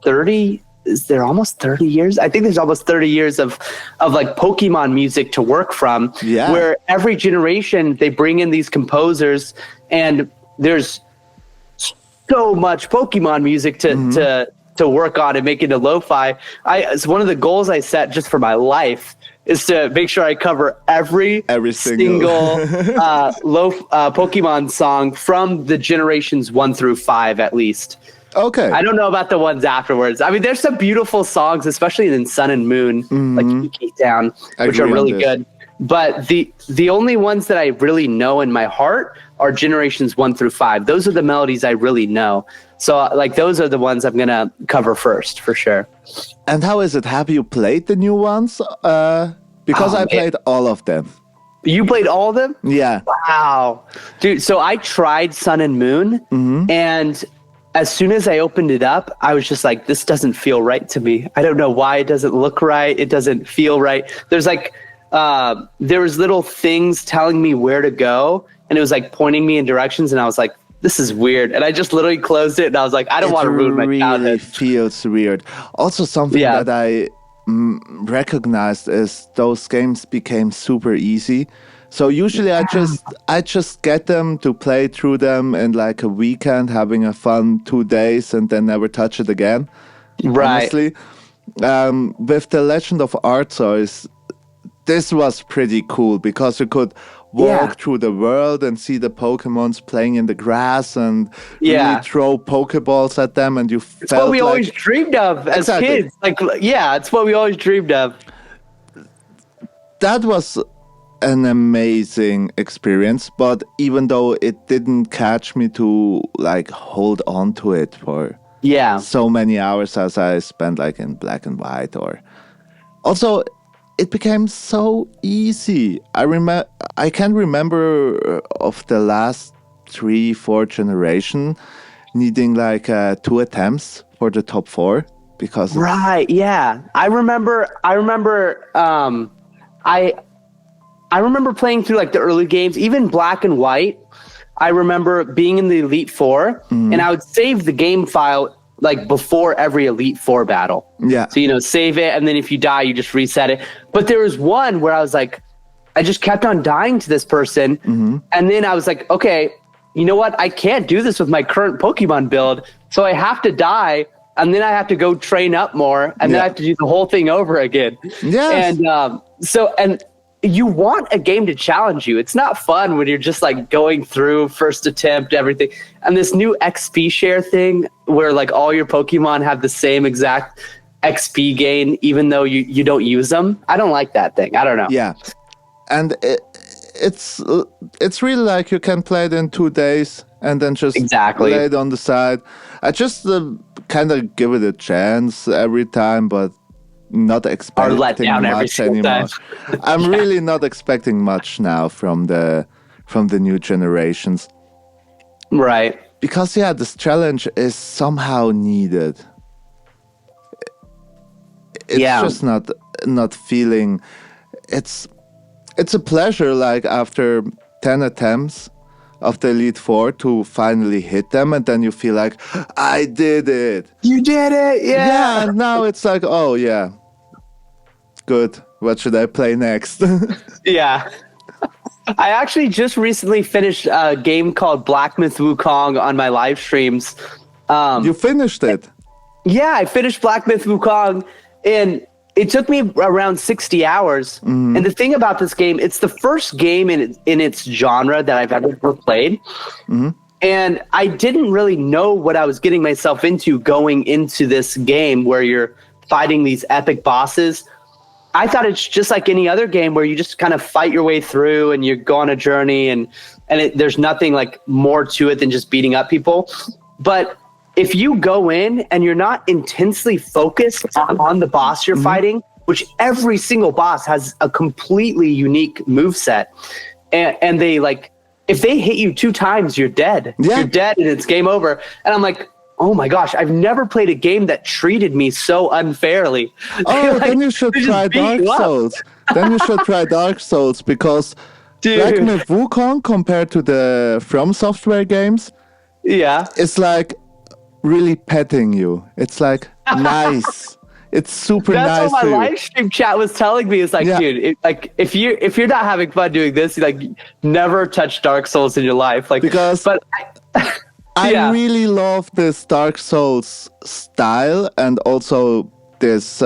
30. Is there almost 30 years? I think there's almost 30 years of like Pokemon music to work from. Yeah. Where every generation they bring in these composers, and there's so much Pokemon music to work on and make into lo-fi. It's one of the goals I set just for my life is to make sure I cover every single Pokemon song from the generations 1 through 5 at least. Okay. I don't know about the ones afterwards. I mean, there's some beautiful songs, especially in Sun and Moon, like Yuki Down, which are really good. But the only ones that I really know in my heart are generations 1 through 5. Those are the melodies I really know. So like those are the ones I'm going to cover first for sure. And how is it? Have you played the new ones? Because I played all of them. You played all of them? Yeah. Wow. Dude, so I tried Sun and Moon, and as soon as I opened it up, I was just like, this doesn't feel right to me. I don't know why it doesn't look right. It doesn't feel right. There's like, there was little things telling me where to go, and it was like pointing me in directions, and I was like, this is weird. And I just literally closed it, and I was like, I don't want to ruin my childhood. It really feels weird. Also, something that I recognized is those games became super easy. So usually I just get them to play through them in like a weekend, having a fun 2 days, and then never touch it again. Right. Honestly. With The Legend of Arceus, this was pretty cool because you could walk through the world and see the Pokemons playing in the grass and really throw Pokeballs at them, and you felt it's what we always dreamed of as kids. Like, yeah, it's what we always dreamed of. That was an amazing experience, but even though it didn't catch me to like hold on to it for so many hours as I spent like in Black and White, or also it became so easy. I can remember of the last 3-4 generation needing like 2 attempts for the top 4 because I remember playing through like the early games, even Black and White. I remember being in the Elite Four, and I would save the game file like before every Elite Four battle. Yeah. So, save it, and then if you die, you just reset it. But there was one where I was like, I just kept on dying to this person. And then I was like, okay, you know what? I can't do this with my current Pokemon build. So I have to die, and then I have to go train up more, and then I have to do the whole thing over again. Yes. And you want a game to challenge you. It's not fun when you're just like going through first attempt, everything. And this new XP share thing where like all your Pokemon have the same exact XP gain, even though you don't use them. I don't like that thing. I don't know. Yeah. And it's really like you can play it in 2 days and then just lay it on the side. I just kind of give it a chance every time, but not expecting much anymore. I'm really not expecting much now from the new generations. Right. Because this challenge is somehow needed. It's just not feeling it's a pleasure like after 10 attempts of the Elite Four to finally hit them, and then you feel like, I did it. You did it, yeah. Yeah, now it's like, oh yeah, good. What should I play next? Yeah. I actually just recently finished a game called Black Myth Wukong on my live streams. You finished it? Yeah, I finished Black Myth Wukong, and it took me around 60 hours. And the thing about this game, it's the first game in its genre that I've ever played. And I didn't really know what I was getting myself into going into this game where you're fighting these epic bosses. I thought it's just like any other game where you just kind of fight your way through and you go on a journey and there's nothing like more to it than just beating up people. But if you go in and you're not intensely focused on the boss you're fighting, which every single boss has a completely unique moveset, and they like, if they hit you 2 times, you're dead. Yeah. You're dead and it's game over. And I'm like, oh my gosh, I've never played a game that treated me so unfairly. Oh, Like, then you should they just try beat Dark you up. Souls. Then you should try Dark Souls because Black Dude. Myth Wukong compared to the From Software games, Yeah. it's like really petting you. It's like nice. It's super That's nice what to my you. live stream chat was telling me. It's like, Yeah. dude, if you're not having fun doing this, like never touch Dark Souls in your life. Like, Because but I yeah. really love this Dark Souls style and also this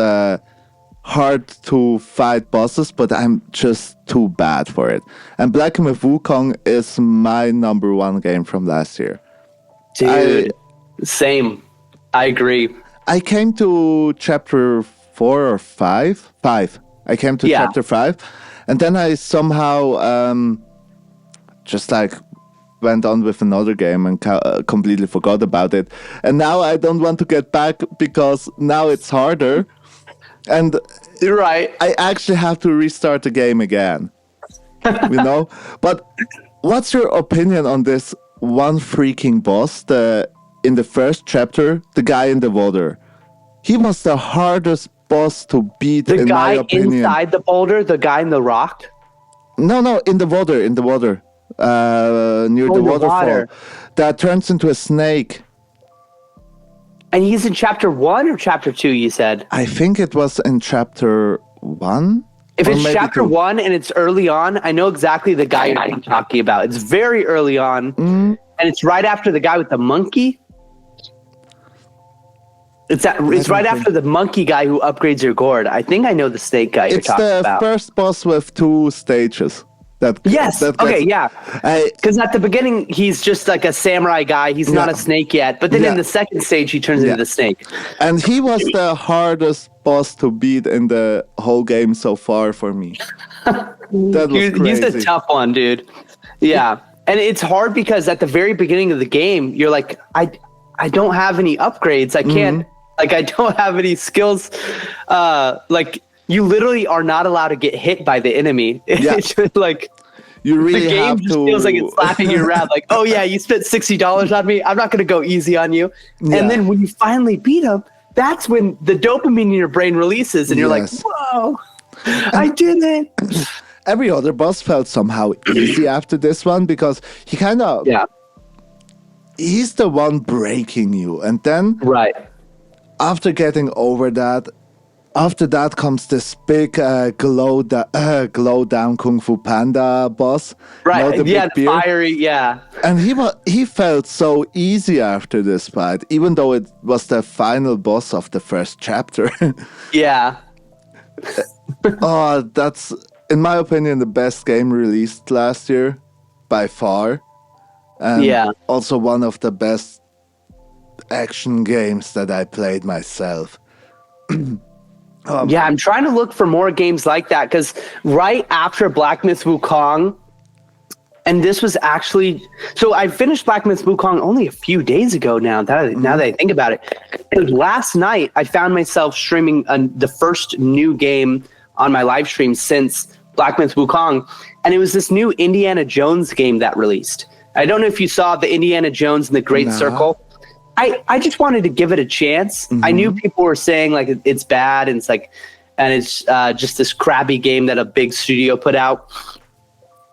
hard to fight bosses, but I'm just too bad for it. And Black Myth Wukong is my number one game from last year. Dude, same. I agree. I came to chapter 4 or 5. 5. I came to Yeah. chapter 5. And then I somehow just like went on with another game and completely forgot about it. And now I don't want to get back because now it's harder. And You're right. I actually have to restart the game again. You know? But what's your opinion on this one freaking boss, in the first chapter, the guy in the water? He was the hardest boss to beat, The in my guy opinion. inside the boulder, the guy in the rock. No, in the water, near the the waterfall. water. That turns into a snake. And he's in chapter 1 or chapter 2, you said? I think it was in chapter 1. If or it's maybe chapter 2. 1 and it's early on, I know exactly the guy you're talking about. It's very early on. And it's right after the guy with the monkey. It's right after the monkey guy who upgrades your gourd. I think I know the snake guy you're It's talking the about. first boss with 2 stages. Yes. Okay. Yeah. I, Because at the beginning he's just like a samurai guy. He's not Yeah. a snake yet. But then Yeah. in the second stage he turns into the snake. and he was the hardest boss to beat in the whole game so far for me. That was crazy. He's a tough one, dude. Yeah. And it's hard because at the very beginning of the game, you're like, I don't have any upgrades. I can't, like, I don't have any skills. Like, you literally are not allowed to get hit by the enemy. Yeah. It's just like, You the really game have just to. feels like it's slapping you around. Like, oh yeah, you spent $60 on me. I'm not going to go easy on you. Yeah. And then when you finally beat him, that's when the dopamine in your brain releases and you're Yes. like, whoa, I did it. Every other boss felt somehow easy after this one because he kind of. Yeah. He's the one breaking you, and then Right. after getting over that. After that comes this big glow down Kung Fu Panda boss. Right. You know, the Yeah. big beard? Fiery. Yeah. And he felt so easy after this fight, even though it was the final boss of the first chapter. Yeah. Oh, that's, in my opinion, the best game released last year, by far. And Yeah. also one of the best action games that I played myself. Yeah, I'm trying to look for more games like that because right after Black Myth Wukong, and this was actually, so I finished Black Myth Wukong only a few days ago now that I think about it. And last night, I found myself streaming the first new game on my live stream since Black Myth Wukong, and it was this new Indiana Jones game that released. I don't know if you saw the Indiana Jones and the Great No. Circle. I just wanted to give it a chance. I knew people were saying like it's bad and it's just this crappy game that a big studio put out.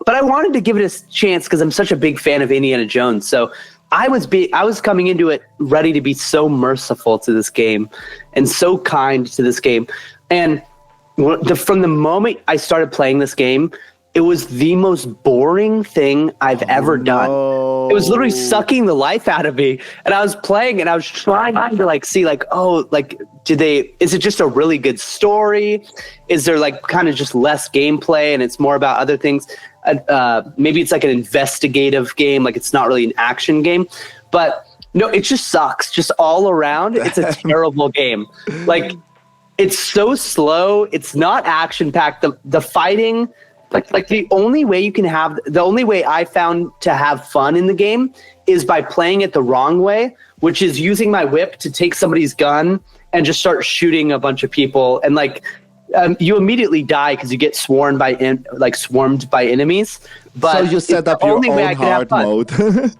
But I wanted to give it a chance because I'm such a big fan of Indiana Jones. So I was coming into it ready to be so merciful to this game and so kind to this game. And from the moment I started playing this game, it was the most boring thing I've ever done. It was literally sucking the life out of me. And I was playing and I was trying to like see like, oh, like, is it just a really good story? Is there like kind of just less gameplay and it's more about other things? Maybe it's like an investigative game. Like it's not really an action game, but no, it just sucks. Just all around. It's a terrible game. Like it's so slow. It's not action packed. The fighting, like the only way I found to have fun in the game is by playing it the wrong way, which is using my whip to take somebody's gun and just start shooting a bunch of people. And like you immediately die because you get swarmed by enemies. But So you set it's up the your only way I own can have hard fun. mode.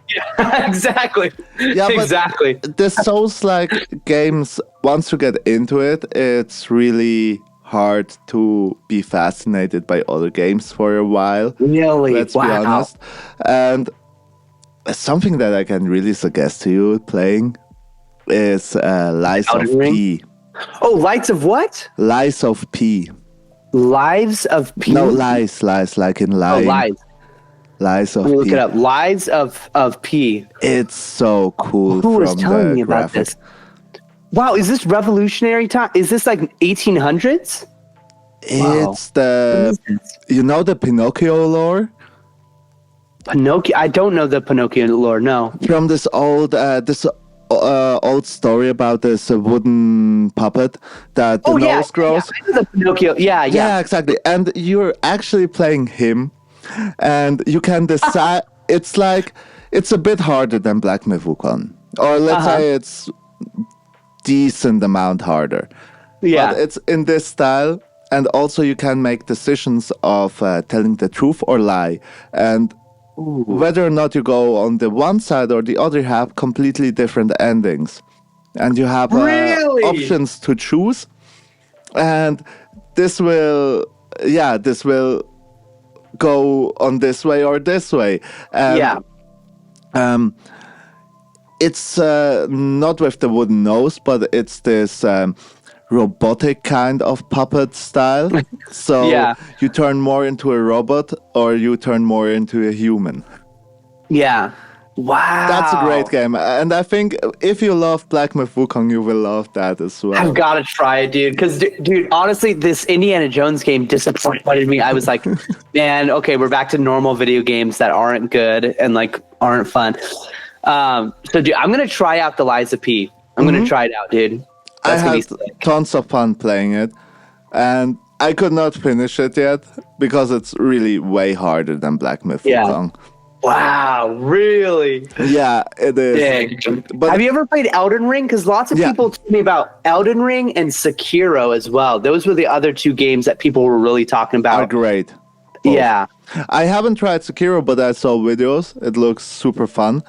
Yeah, exactly. Yeah, but Exactly. the Souls-like games, once you get into it, it's really hard to be fascinated by other games for a while. Really? Let's be Wow. honest. And something that I can really suggest to you playing is Lies of Elden Ring? P. Oh, Lights of what? Lies of P. Lives of P. No, lies, like in Oh, lying. Lies. Lies of Let me look P. it up. Lives of P. It's so cool Who was from telling the me about graphics. this? Wow, is this revolutionary time? Is this like 1800s? It's What is the, this? you know the Pinocchio lore? Pinocchio. I don't know the Pinocchio lore. No. From this old story about this wooden puppet that the nose grows. I know the Pinocchio. Yeah. Yeah, exactly. And you're actually playing him, and you can decide. It's like it's a bit harder than Black Myth Wukong, or let's say it's decent amount harder. Yeah. But it's in this style, and also you can make decisions of telling the truth or lie, and whether or not you go on the one side or the other have completely different endings, and you have Really? options to choose, and this will go on this way or this way. And, it's not with the wooden nose, but it's this robotic kind of puppet style. So Yeah. you turn more into a robot or you turn more into a human. Yeah. Wow. That's a great game. And I think if you love Black Myth Wukong, you will love that as well. I've got to try it, dude. Because, dude, honestly, this Indiana Jones game disappointed me. I was like, man, okay, we're back to normal video games that aren't good and like aren't fun. So, dude, I'm gonna try out the Lies of P. I'm gonna try it out, dude. I That's gonna be had sick. tons of fun playing it, and I could not finish it yet because it's really way harder than Black Myth Yeah. Wukong. Wow, really? Yeah, it is. Dang. But Have you ever played Elden Ring? Because lots of Yeah. people told me about Elden Ring and Sekiro as well. Those were the other two games that people were really talking are about. great. Both. Yeah. I haven't tried Sekiro, but I saw videos. It looks super fun.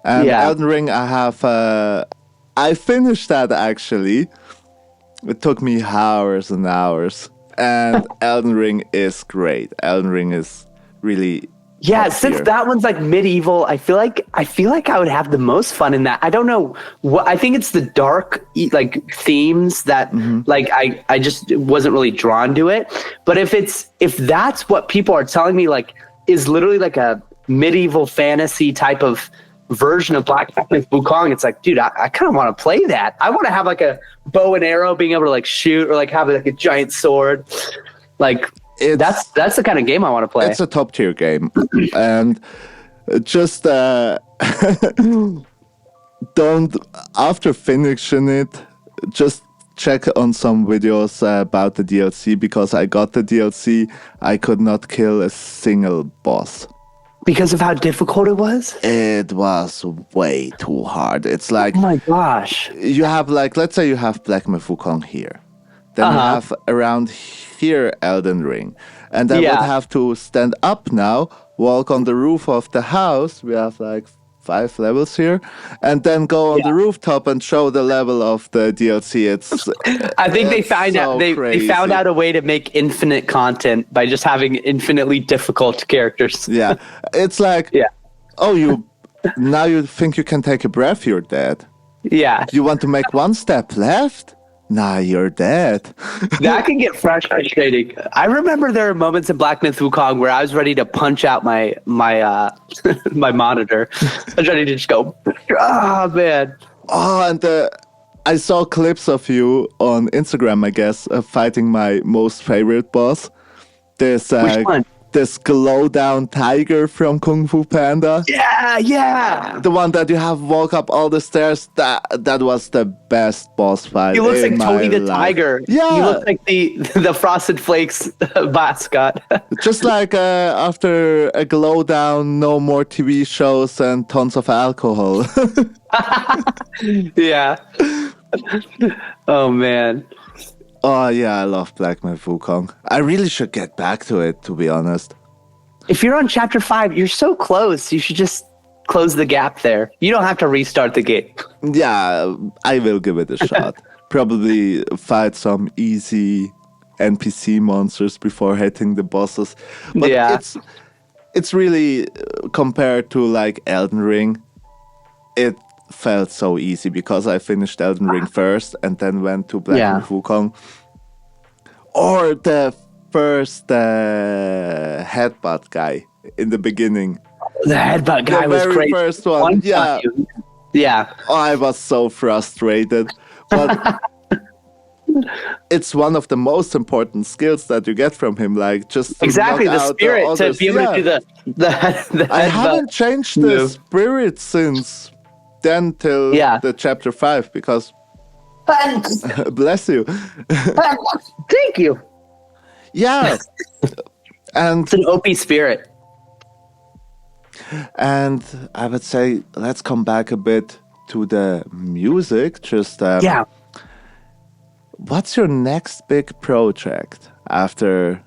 And Yeah. Elden Ring, I have. I finished that actually. It took me hours and hours. And Elden Ring is great. Elden Ring is really. Yeah, top since tier. that one's like medieval, I feel like I would have the most fun in that. I don't know what I think it's the dark like themes that like I just wasn't really drawn to it. But if that's what people are telling me like is literally like a medieval fantasy type of version of Black Myth Wukong, it's like, dude, I kind of want to play that. I want to have like a bow and arrow, being able to like shoot or like have like a giant sword. Like that's the kind of game I want to play. It's a top tier game. And just don't, after finishing it, just check on some videos about the DLC, because I got the DLC. I could not kill a single boss. Because of how difficult it was? It was way too hard. It's like Oh my gosh. you have like, let's say you have Black Myth Wukong here. Then you have around here Elden Ring. And I would have to stand up now, walk on the roof of the house. We have like 5 levels here. And then go on the rooftop and show the level of the DLC. It's I think they it's found so out they found crazy. out a way to make infinite content by just having infinitely difficult characters. Yeah. It's like, oh, now you think you can take a breath, you're dead. Yeah. You want to make one step left? Nah, you're dead. That can get frustrating. I remember there were moments in Black Myth Wukong where I was ready to punch out my my monitor. I was ready to just go, oh man. Oh, and I saw clips of you on Instagram, I guess, fighting my most favorite boss. This Which one? This glow down tiger from Kung Fu Panda. Yeah. The one that you have walk up all the stairs. That was the best boss fight. He looks in like Tony my the life. Tiger. Yeah. He looks like the Frosted Flakes mascot. Just like after a glow down, no more TV shows and tons of alcohol. Yeah. Oh man. Oh yeah, I love Black Myth Wukong. I really should get back to it, to be honest. If you're on chapter 5, you're so close. You should just close the gap there. You don't have to restart the game. Yeah, I will give it a shot. Probably fight some easy NPC monsters before hitting the bosses. But Yeah. it's really compared to like Elden Ring, it felt so easy because I finished Elden Ring first and then went to Black Myth Wukong. Or the first headbutt guy in the beginning. The headbutt guy was very crazy. First one, yeah. Yeah. Oh, I was so frustrated. But it's one of the most important skills that you get from him. Like just to exactly knock the out spirit to be able to do the I haven't changed the spirit since then till the chapter 5 because bless you. Thank you. Yeah. And it's an OP spirit. And I would say let's come back a bit to the music. Just what's your next big project after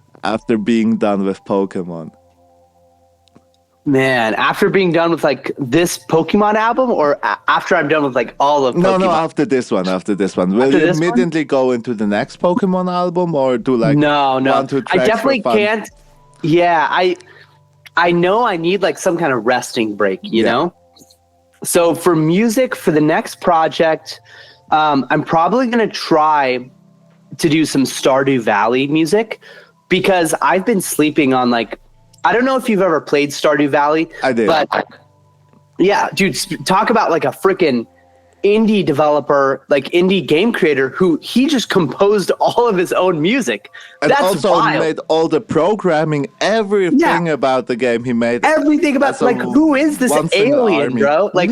being done with Pokemon? Man, after being done with like this Pokemon album, or after I'm done with like all of Pokemon? No, after this one. Will you immediately go into the next Pokemon album, or do like no? 1-2 tracks I definitely for fun? can't. Yeah, I know I need like some kind of resting break, you know? So for music, for the next project, I'm probably going to try to do some Stardew Valley music because I've been sleeping on like, I don't know if you've ever played Stardew Valley. I did. But yeah, dude, talk about like a freaking indie developer, like indie game creator who he just composed all of his own music. And that's also wild. made all the programming, everything about the game he made. Everything about like who is this alien, bro? Like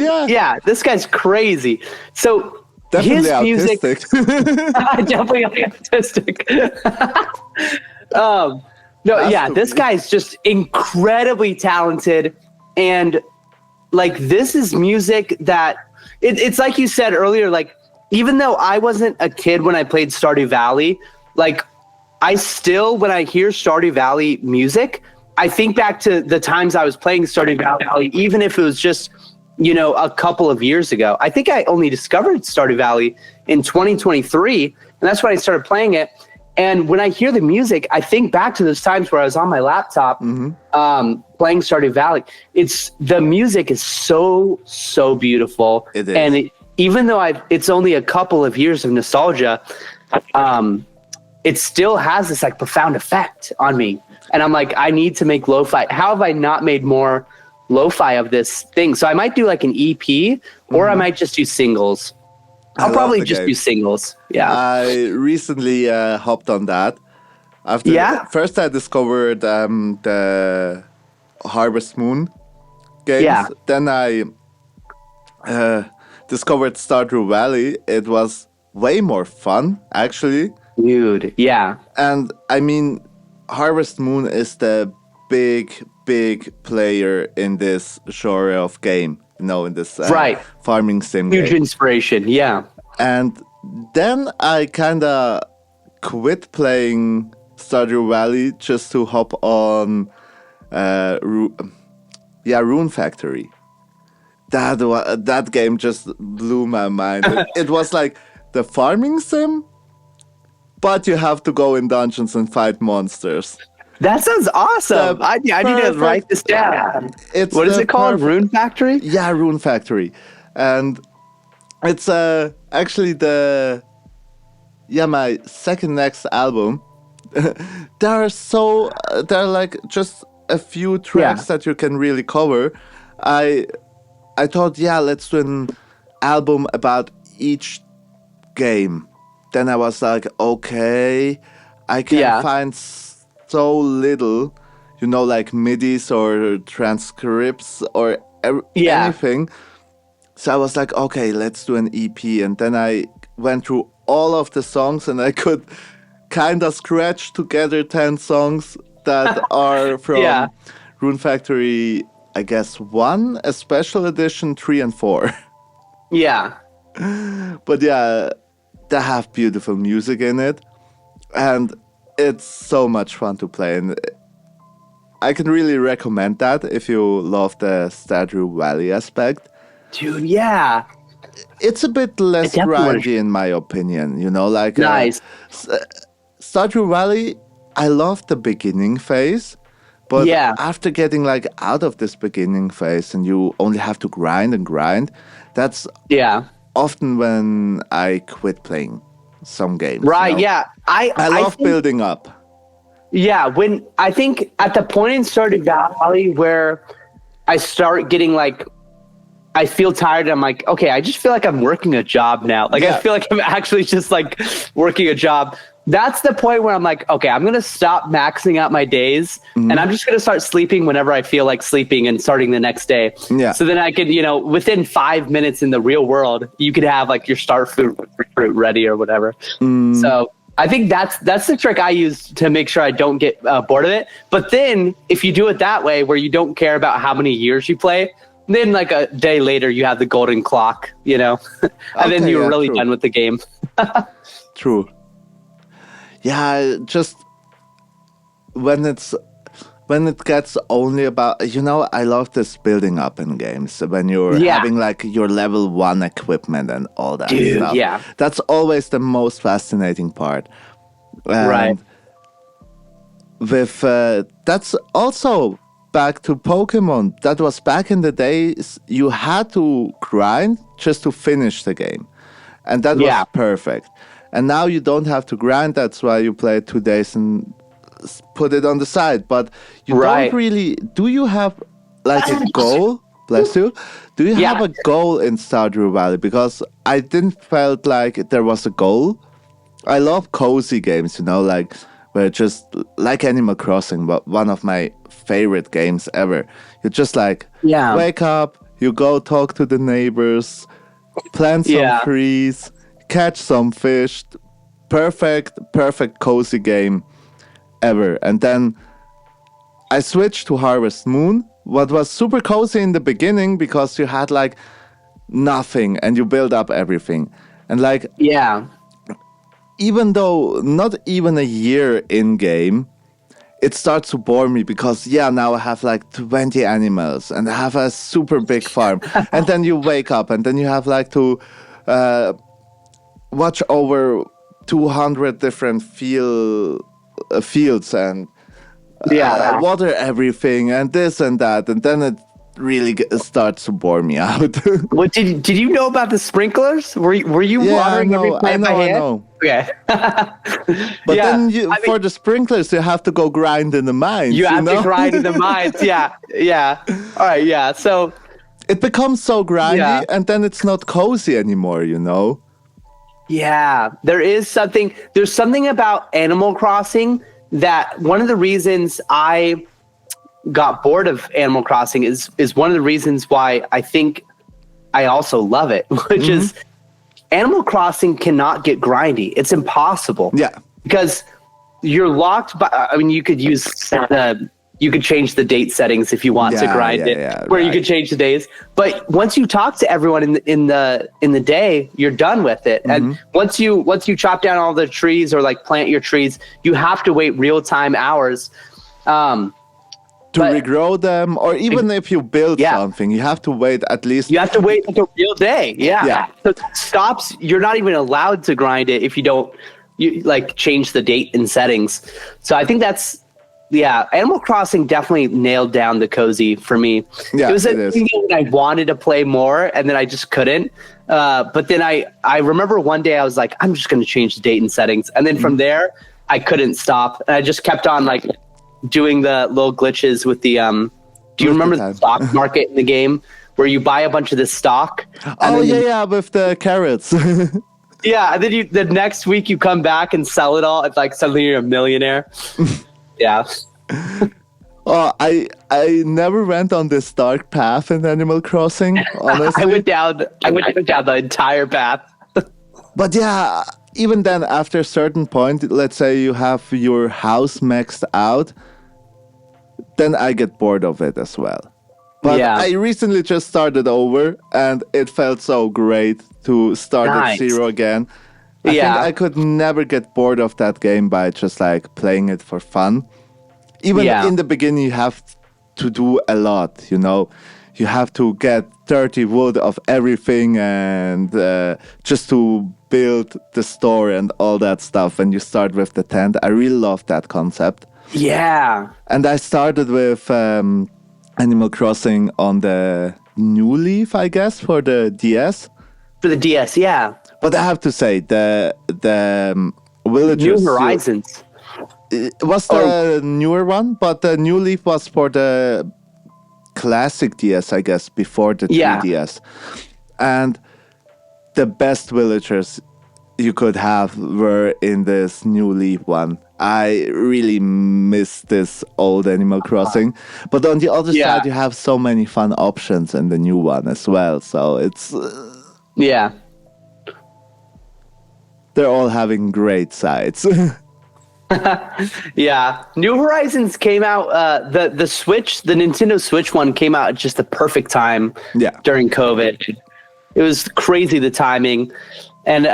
this guy's crazy. So definitely his music definitely autistic. This guy's just incredibly talented, and like this is music that it's like you said earlier, like even though I wasn't a kid when I played Stardew Valley, like I still, when I hear Stardew Valley music, I think back to the times I was playing Stardew Valley, even if it was just, you know, a couple of years ago. I think I only discovered Stardew Valley in 2023, and that's when I started playing it. And when I hear the music, I think back to those times where I was on my laptop playing Stardew Valley. The music is so beautiful. It is. And even though it's only a couple of years of nostalgia, it still has this like profound effect on me. And I'm like, I need to make lo-fi. How have I not made more lo-fi of this thing? So I might do like an EP, or I might just do singles. I'll probably just do singles. Yeah. I recently hopped on that. First I discovered the Harvest Moon games. Yeah. Then I discovered Stardew Valley. It was way more fun, actually. Dude, yeah. And I mean, Harvest Moon is the big player in this genre of game. In this farming sim Huge game. Inspiration, yeah. And then I kind of quit playing Stardew Valley just to hop on Rune Factory. That game just blew my mind. It was like the farming sim, but you have to go in dungeons and fight monsters. That sounds awesome. I need to write this down. What is it called? Rune Factory? Yeah, Rune Factory. And it's actually my second next album. There are like just a few tracks that you can really cover. I thought, let's do an album about each game. Then I was like, okay, I can find so little, like midis or transcripts or anything. So I was like, okay, let's do an EP. And then I went through all of the songs and I could kind of scratch together 10 songs that are from Rune Factory, I guess 1, a special edition 3 and 4. Yeah. But they have beautiful music in it. and it's so much fun to play. And I can really recommend that if you love the Stardew Valley aspect. Dude, yeah. It's a bit I less definitely want to. grindy in my opinion, you know, like Nice. Stardew Valley, I love the beginning phase, but Yeah. after getting like out of this beginning phase and you only have to grind and grind, that's Yeah. often when I quit playing some games, you Right. know. Yeah. I I love think, building up. yeah. When I think at the point in Stardew Valley where I start getting like, I feel tired. I'm like, okay, I just feel like I'm working a job now. Like, I Yeah. feel like I'm actually just like working a job. That's the point where I'm like, okay, I'm going to stop maxing out my days and I'm just going to start sleeping whenever I feel like sleeping and starting the next day. Yeah. So then I could, within 5 minutes in the real world, you could have like your star fruit ready or whatever. So I think that's the trick I use to make sure I don't get bored of it. But then if you do it that way, where you don't care about how many years you play, then like a day later you have the golden clock, and then Okay, you're yeah, really true. done with the game. True. Yeah, just when it gets only about, I love this building up in games when you're Yeah. having like your level 1 equipment and all that Dude, stuff. yeah. That's always the most fascinating part. Right. And with that's also back to Pokemon. That was back in the days you had to grind just to finish the game. And that Yeah. was perfect. And now you don't have to grind. That's why you play 2 days and put it on the side. But you Right. don't really. Do you have like a goal? Bless you. Do you Yeah. have a goal in Stardew Valley? Because I didn't felt like there was a goal. I love cozy games, like where just like Animal Crossing, but one of my favorite games ever. You just like Yeah. wake up, you go talk to the neighbors, plant some Yeah. trees, catch some fish. Perfect cozy game ever. And then I switched to Harvest Moon, what was super cozy in the beginning because you had like nothing and you build up everything. And like, Yeah. even though not even a year in game, it starts to bore me because now I have like 20 animals and I have a super big farm. And then you wake up and then you have like to watch over 200 different fields and Yeah. water everything and this and that. And then it really starts to bore me out. What did you know about the sprinklers? Were you Yeah, I watering every know, plant by hand? I know. Okay. But Yeah, then I mean, for the sprinklers, you have to go grind in the mines. you have know? to grind in the mines. Yeah. Yeah. All right. Yeah. So It becomes so grindy, Yeah. and then it's not cozy anymore. yeah, there's something about Animal Crossing that one of the reasons I got bored of Animal Crossing is one of the reasons why I think I also love it, which is Animal Crossing cannot get grindy. It's impossible. Yeah. Because you're locked by, I mean, you could you could change the date settings if you want to Yeah, grind it, where you right. could change the days. But once you talk to everyone in the day, you're done with it. And once you chop down all the trees or like plant your trees, you have to wait real time hours. To But- regrow them, or even if you build Yeah. something, you have to wait at least. You have to wait like a real day. Yeah. Yeah. So it stops. You're not even allowed to grind it if you don't like change the date and settings. So I think that's, Animal Crossing definitely nailed down the cozy for me. Yeah, it was it a is. thing that I wanted to play more and then I just couldn't. But then I remember one day I was like, I'm just going to change the date and settings. And then from there, I couldn't stop. And I just kept on like doing the little glitches with the, do you remember the time. stock market in the game where you buy a bunch of this stock? And Oh then yeah, with the carrots. Yeah, and then the next week you come back and sell it all. It's like suddenly you're a millionaire. Yeah. Oh, I never went on this dark path in Animal Crossing, honestly. I went down the entire path. But yeah, even then, after a certain point, let's say you have your house maxed out, then I get bored of it as well. But Yeah. I recently just started over, and it felt so great to start Nice. at zero again. I think I Yeah. could never get bored of that game by just like playing it for fun. Even Yeah. in the beginning, you have to do a lot, you know. You have to get 30 wood of everything and just to build the store and all that stuff. And you start with the tent. I really love that concept. Yeah. And I started with Animal Crossing on the New Leaf, I guess, for the DS. For the DS, yeah. But I have to say, the New villagers Horizons. it was Or the newer one, but the New Leaf was for the classic DS, I guess, before the yeah. 3DS. And the best villagers you could have were in this New Leaf one. I really miss this old Animal Crossing. But on the other Yeah. side, you have so many fun options in the new one as well. So it's Yeah. they're all having great sides. Yeah. New Horizons came out the Switch, the Nintendo Switch one came out at just the perfect time Yeah. during COVID. It was crazy the timing. And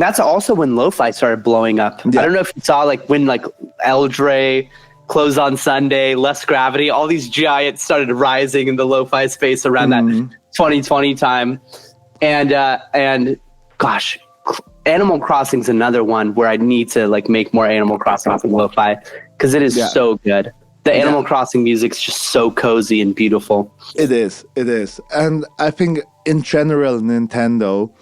that's also when Lo-Fi started blowing up. Yeah. I don't know if you saw like when like Eldre, Close on Sunday, Less Gravity, all these giants started rising in the Lo-Fi space around that 2020 time. And gosh, Animal Crossing's another one where I need to like make more Animal Crossing from Lo-Fi because it is so good. The Animal Crossing music's just so cozy and beautiful. It is. And I think in general, Nintendo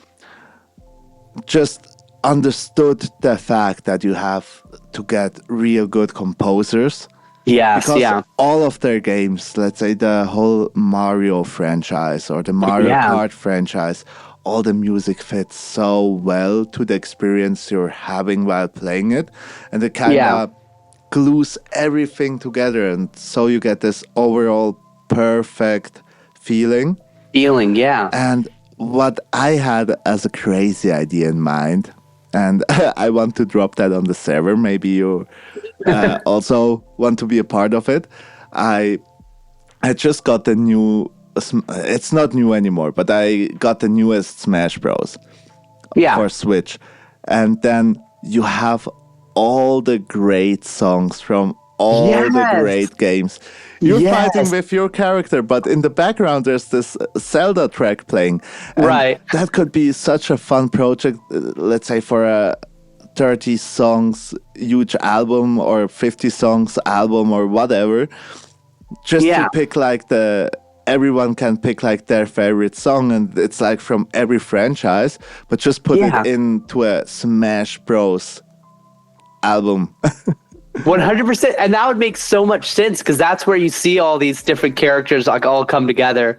just understood the fact that you have to get real good composers. Yes, Because all of their games, let's say the whole Mario franchise or the Mario Kart franchise, all the music fits so well to the experience you're having while playing it. And it kind of glues everything together. And so you get this overall perfect feeling. And what I had as a crazy idea in mind, and I want to drop that on the server, maybe you also want to be a part of it. I just got the new, it's not new anymore, but I got the newest Smash Bros. For Switch. And then you have all the great songs from all the great games. You're fighting with your character, but in the background there's this Zelda track playing. And that could be such a fun project, let's say for a 30 songs huge album or 50 songs album or whatever. Just to pick like everyone can pick like their favorite song, and it's like from every franchise, but just put it into a Smash Bros. Album. 100%. And that would make so much sense because that's where you see all these different characters like all come together.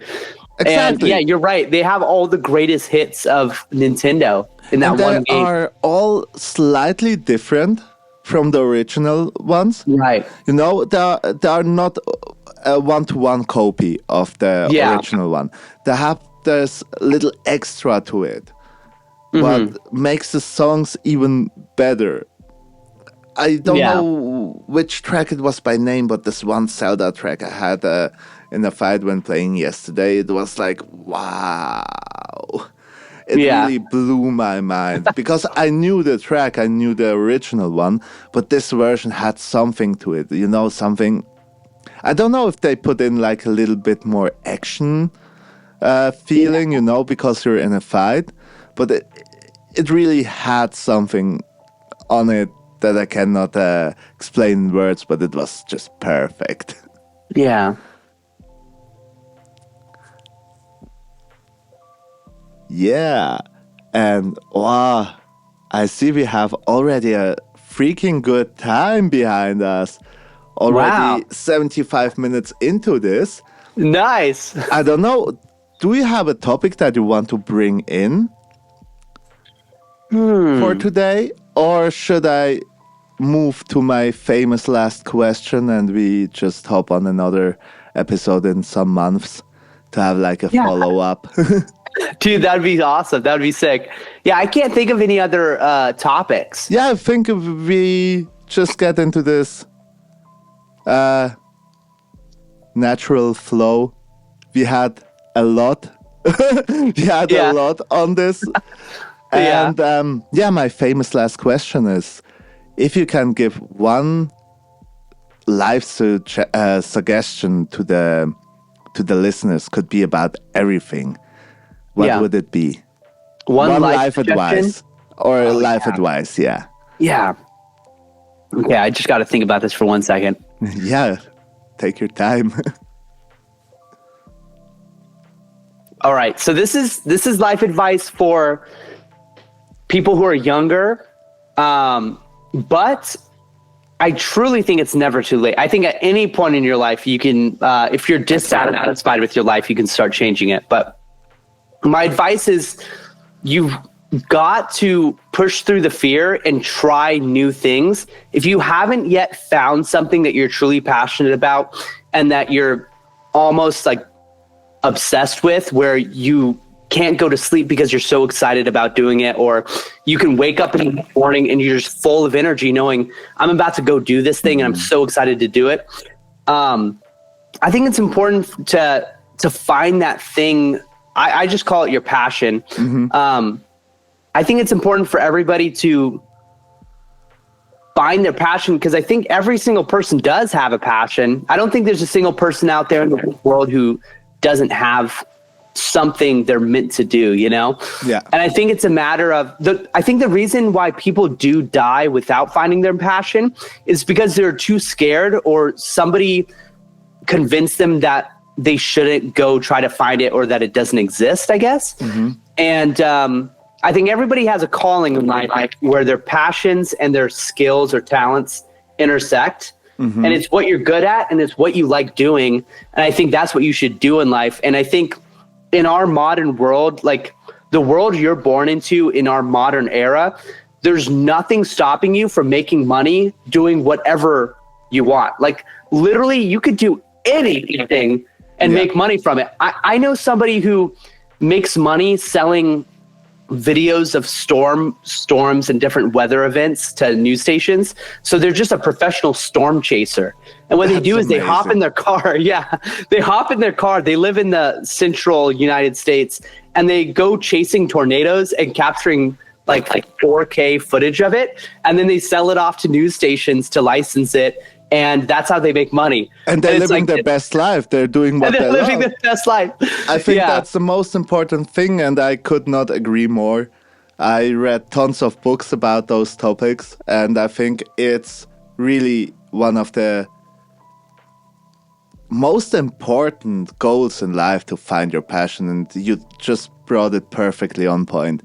Exactly. And you're right. They have all the greatest hits of Nintendo in that one game. They are all slightly different from the original ones. Right. You know, they are not a one-to-one copy of the original one. They have this little extra to it. What makes the songs even better. I don't know which track it was by name, but this one Zelda track I had in a fight when playing yesterday, it was like, wow. It really blew my mind because I knew the track, I knew the original one, but this version had something to it, you know, something. I don't know if they put in like a little bit more action feeling, you know, because you're in a fight, but it really had something on it that I cannot explain in words, but it was just perfect. Yeah. Yeah. And wow, I see we have already a freaking good time behind us. Already 75 minutes into this. Nice. I don't know. Do you have a topic that you want to bring in for today? Or should I move to my famous last question and we just hop on another episode in some months to have like a follow-up? Dude, that'd be awesome. That'd be sick. Yeah, I can't think of any other topics. Yeah, I think we just get into this natural flow. We had a lot. A lot on this. And my famous last question is, if you can give one life suggestion to the listeners, could be about everything, what would it be? One life advice or life advice, yeah. Yeah. Okay, I just got to think about this for 1 second. Yeah, take your time. All right, so this is life advice for people who are younger, but I truly think it's never too late. I think at any point in your life, you can, if you're dissatisfied with your life, you can start changing it. But my advice is you've got to push through the fear and try new things. If you haven't yet found something that you're truly passionate about and that you're almost like obsessed with, where you can't go to sleep because you're so excited about doing it, or you can wake up in the morning and you're just full of energy knowing I'm about to go do this thing and I'm so excited to do it. I think it's important to find that thing. I just call it your passion. I think it's important for everybody to find their passion, because I think every single person does have a passion. I don't think there's a single person out there in the world who doesn't have something they're meant to do, you know? Yeah. And I think it's a matter of I think the reason why people do die without finding their passion is because they're too scared, or somebody convinced them that they shouldn't go try to find it, or that it doesn't exist, I guess. And I think everybody has a calling in life where their passions and their skills or talents intersect. And it's what you're good at and it's what you like doing. And I think that's what you should do in life. And I think in our modern world, like the world you're born into in our modern era, there's nothing stopping you from making money doing whatever you want. Like literally you could do anything and make money from it. I know somebody who makes money selling videos of storms and different weather events to news stations. So they're just a professional storm chaser. And what they do is they hop in their car. Yeah, they hop in their car. They live in the central United States and they go chasing tornadoes and capturing like 4K footage of it. And then they sell it off to news stations to license it. And that's how they make money. And they're living their best life. They're doing what they're living their best life. I think that's the most important thing, and I could not agree more. I read tons of books about those topics, and I think it's really one of the most important goals in life to find your passion, and you just brought it perfectly on point.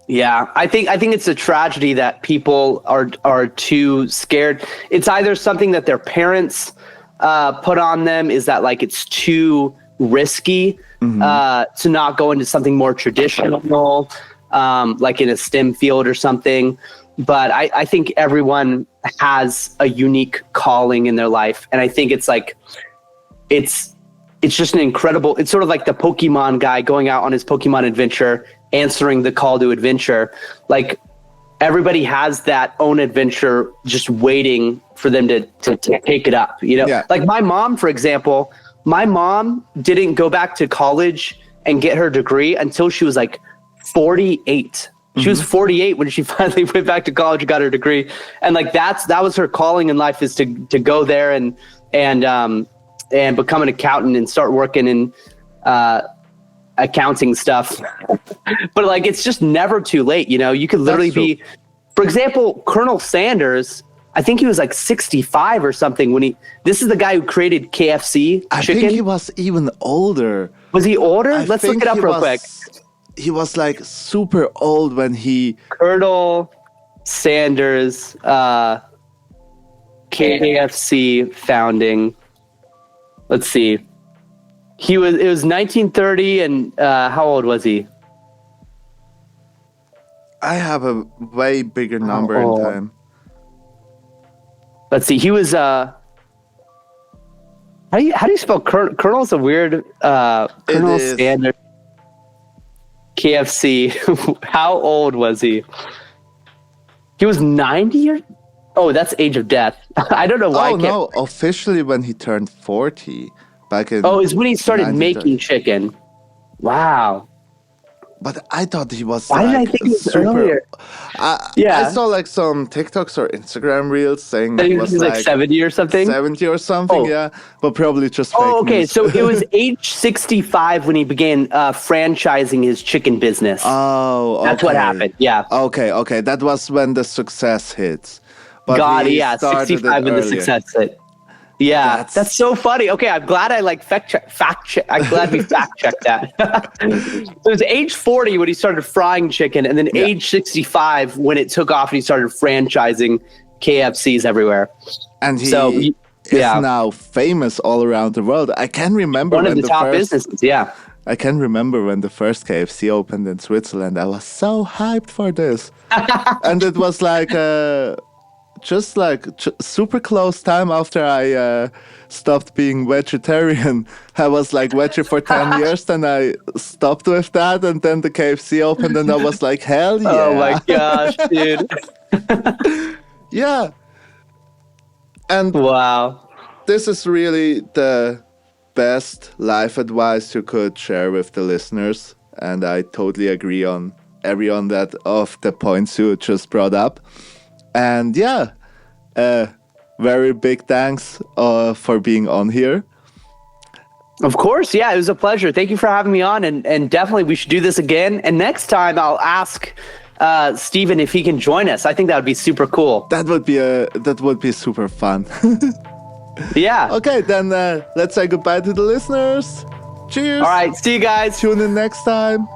Yeah, I think it's a tragedy that people are too scared. It's either something that their parents put on them, is that like it's too risky to not go into something more traditional, like in a STEM field or something. But I think everyone has a unique calling in their life, and I think it's like it's just an incredible. It's sort of like the Pokemon guy going out on his Pokemon adventure, answering the call to adventure. Like everybody has that own adventure just waiting for them to take it up, you know? Yeah. Like my mom, for example, my mom didn't go back to college and get her degree until she was like 48. She was 48 when she finally went back to college and got her degree. And like that was her calling in life, is to go there and become an accountant and start working in accounting stuff. But like it's just never too late, you know? You could literally be, for example, Colonel Sanders, I think he was like 65 or something when this is the guy who created KFC chicken. I think he was even older. Was he older? Let's look it up real quick. He was like super old when he... Colonel Sanders, KFC founding. Let's see. It was 1930, and how old was he? I have a way bigger number in time. Let's see. He was how do you spell Colonel's a weird Colonel Sanders KFC. How old was he? He was 90 or that's age of death. I don't know why. No, officially when he turned 40 back in is when he started making chicken. Wow. but I thought he was Why did I like think it was super. earlier? I Yeah. saw like some TikToks or Instagram reels saying I it think was he was like 70 or something. 70 or something, Oh. yeah, but probably just Oh, fake okay. news. So it was age 65 when he began franchising his chicken business. Oh, okay. That's what happened. Yeah. Okay. That was when the success hits. But God, he yeah. started it 65 when the earlier. success hit. Yeah, That's- that's so funny. Okay, I'm glad I like fact check. I'm glad we fact checked that. So it was age 40 when he started frying chicken, and then Yeah. age 65 when it took off and he started franchising KFCs everywhere. And he So, is yeah. now famous all around the world. I can remember One of when the top businesses. Yeah. I can remember when the first KFC opened in Switzerland. I was so hyped for this. And it was like just like super close time after I stopped being vegetarian. I was like veggie for 10 years, then I stopped with that, and then the KFC opened, and I was like, hell yeah. Oh my gosh, dude. Yeah. And Wow. this is really the best life advice you could share with the listeners. And I totally agree on every on that of the points you just brought up. And yeah, very big thanks for being on here. Of course. Yeah, it was a pleasure. Thank you for having me on. And definitely we should do this again. And next time I'll ask Steven if he can join us. I think that would be super cool. That would be super fun. Yeah. Okay, then let's say goodbye to the listeners. Cheers. All right. See you guys. Tune in next time.